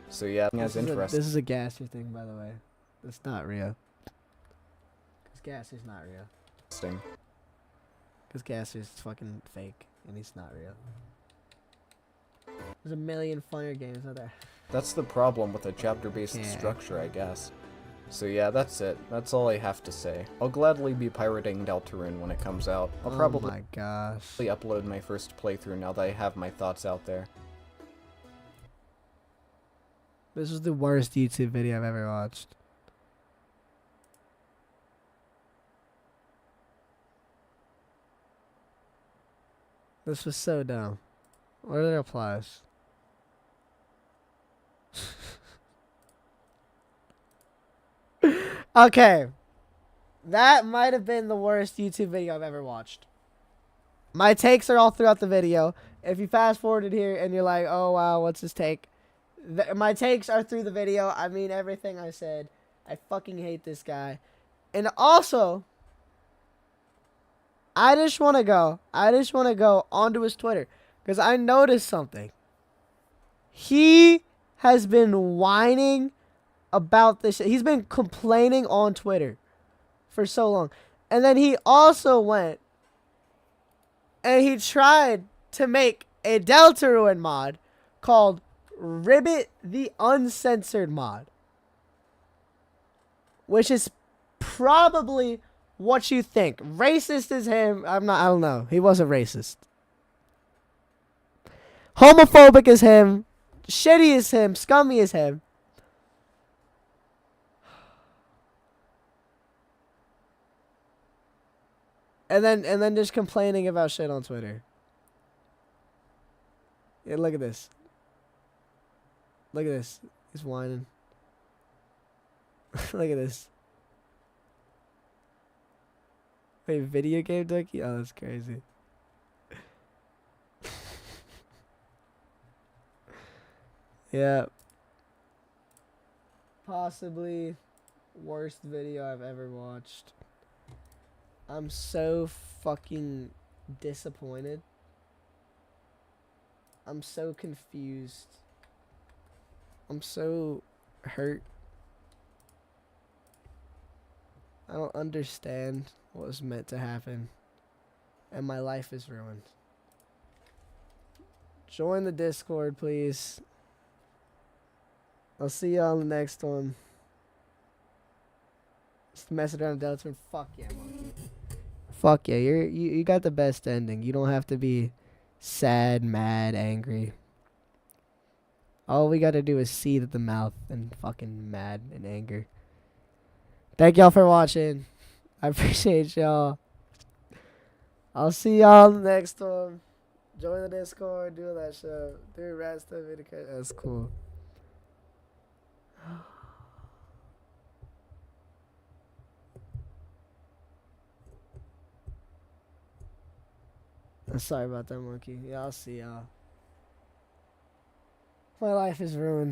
So yeah, as interesting. This is a Gasser thing, by the way. It's not real. Because Gasser's not real. Because Gasser's fucking fake, and he's not real. There's a million funnier games out there. That's the problem with a chapter-based structure, I guess. So yeah, that's it. That's all I have to say. I'll gladly be pirating Deltarune when it comes out. I'll probably upload my first playthrough now that I have my thoughts out there. This was the worst YouTube video I've ever watched. This was so dumb. What are their replies? Okay. That might have been the worst YouTube video I've ever watched. My takes are all throughout the video. If you fast forwarded here and you're like, oh wow, what's his take? My takes are through the video. I mean everything I said. I fucking hate this guy. And also, I just want to go onto his Twitter because I noticed something. He has been whining about this. He's been complaining on Twitter for so long. And then he also went and he tried to make a Deltarune mod called Ribbit the Uncensored mod, which is probably what you think. Racist is him. I don't know. He wasn't racist. Homophobic is him. Shitty is him. Scummy is him. And then just complaining about shit on Twitter. Yeah, look at this. Look at this. He's whining. Look at this. Wait, video game Ducky? Oh, that's crazy. Yeah. Possibly worst video I've ever watched. I'm so fucking disappointed. I'm so confused. I'm so hurt. I don't understand what was meant to happen. And my life is ruined. Join the Discord, please. I'll see y'all on the next one. Just messing around with Deltarune. Fuck yeah, monkey. Fuck yeah, you got the best ending. You don't have to be sad, mad, angry. All we gotta do is seethe at the mouth and fucking mad and anger. Thank y'all for watching. I appreciate y'all. I'll see y'all on the next one. Join the Discord, do that shit. Do rat stuff. That's cool. I'm sorry about that, monkey. Yeah, I'll see y'all. My life is ruined.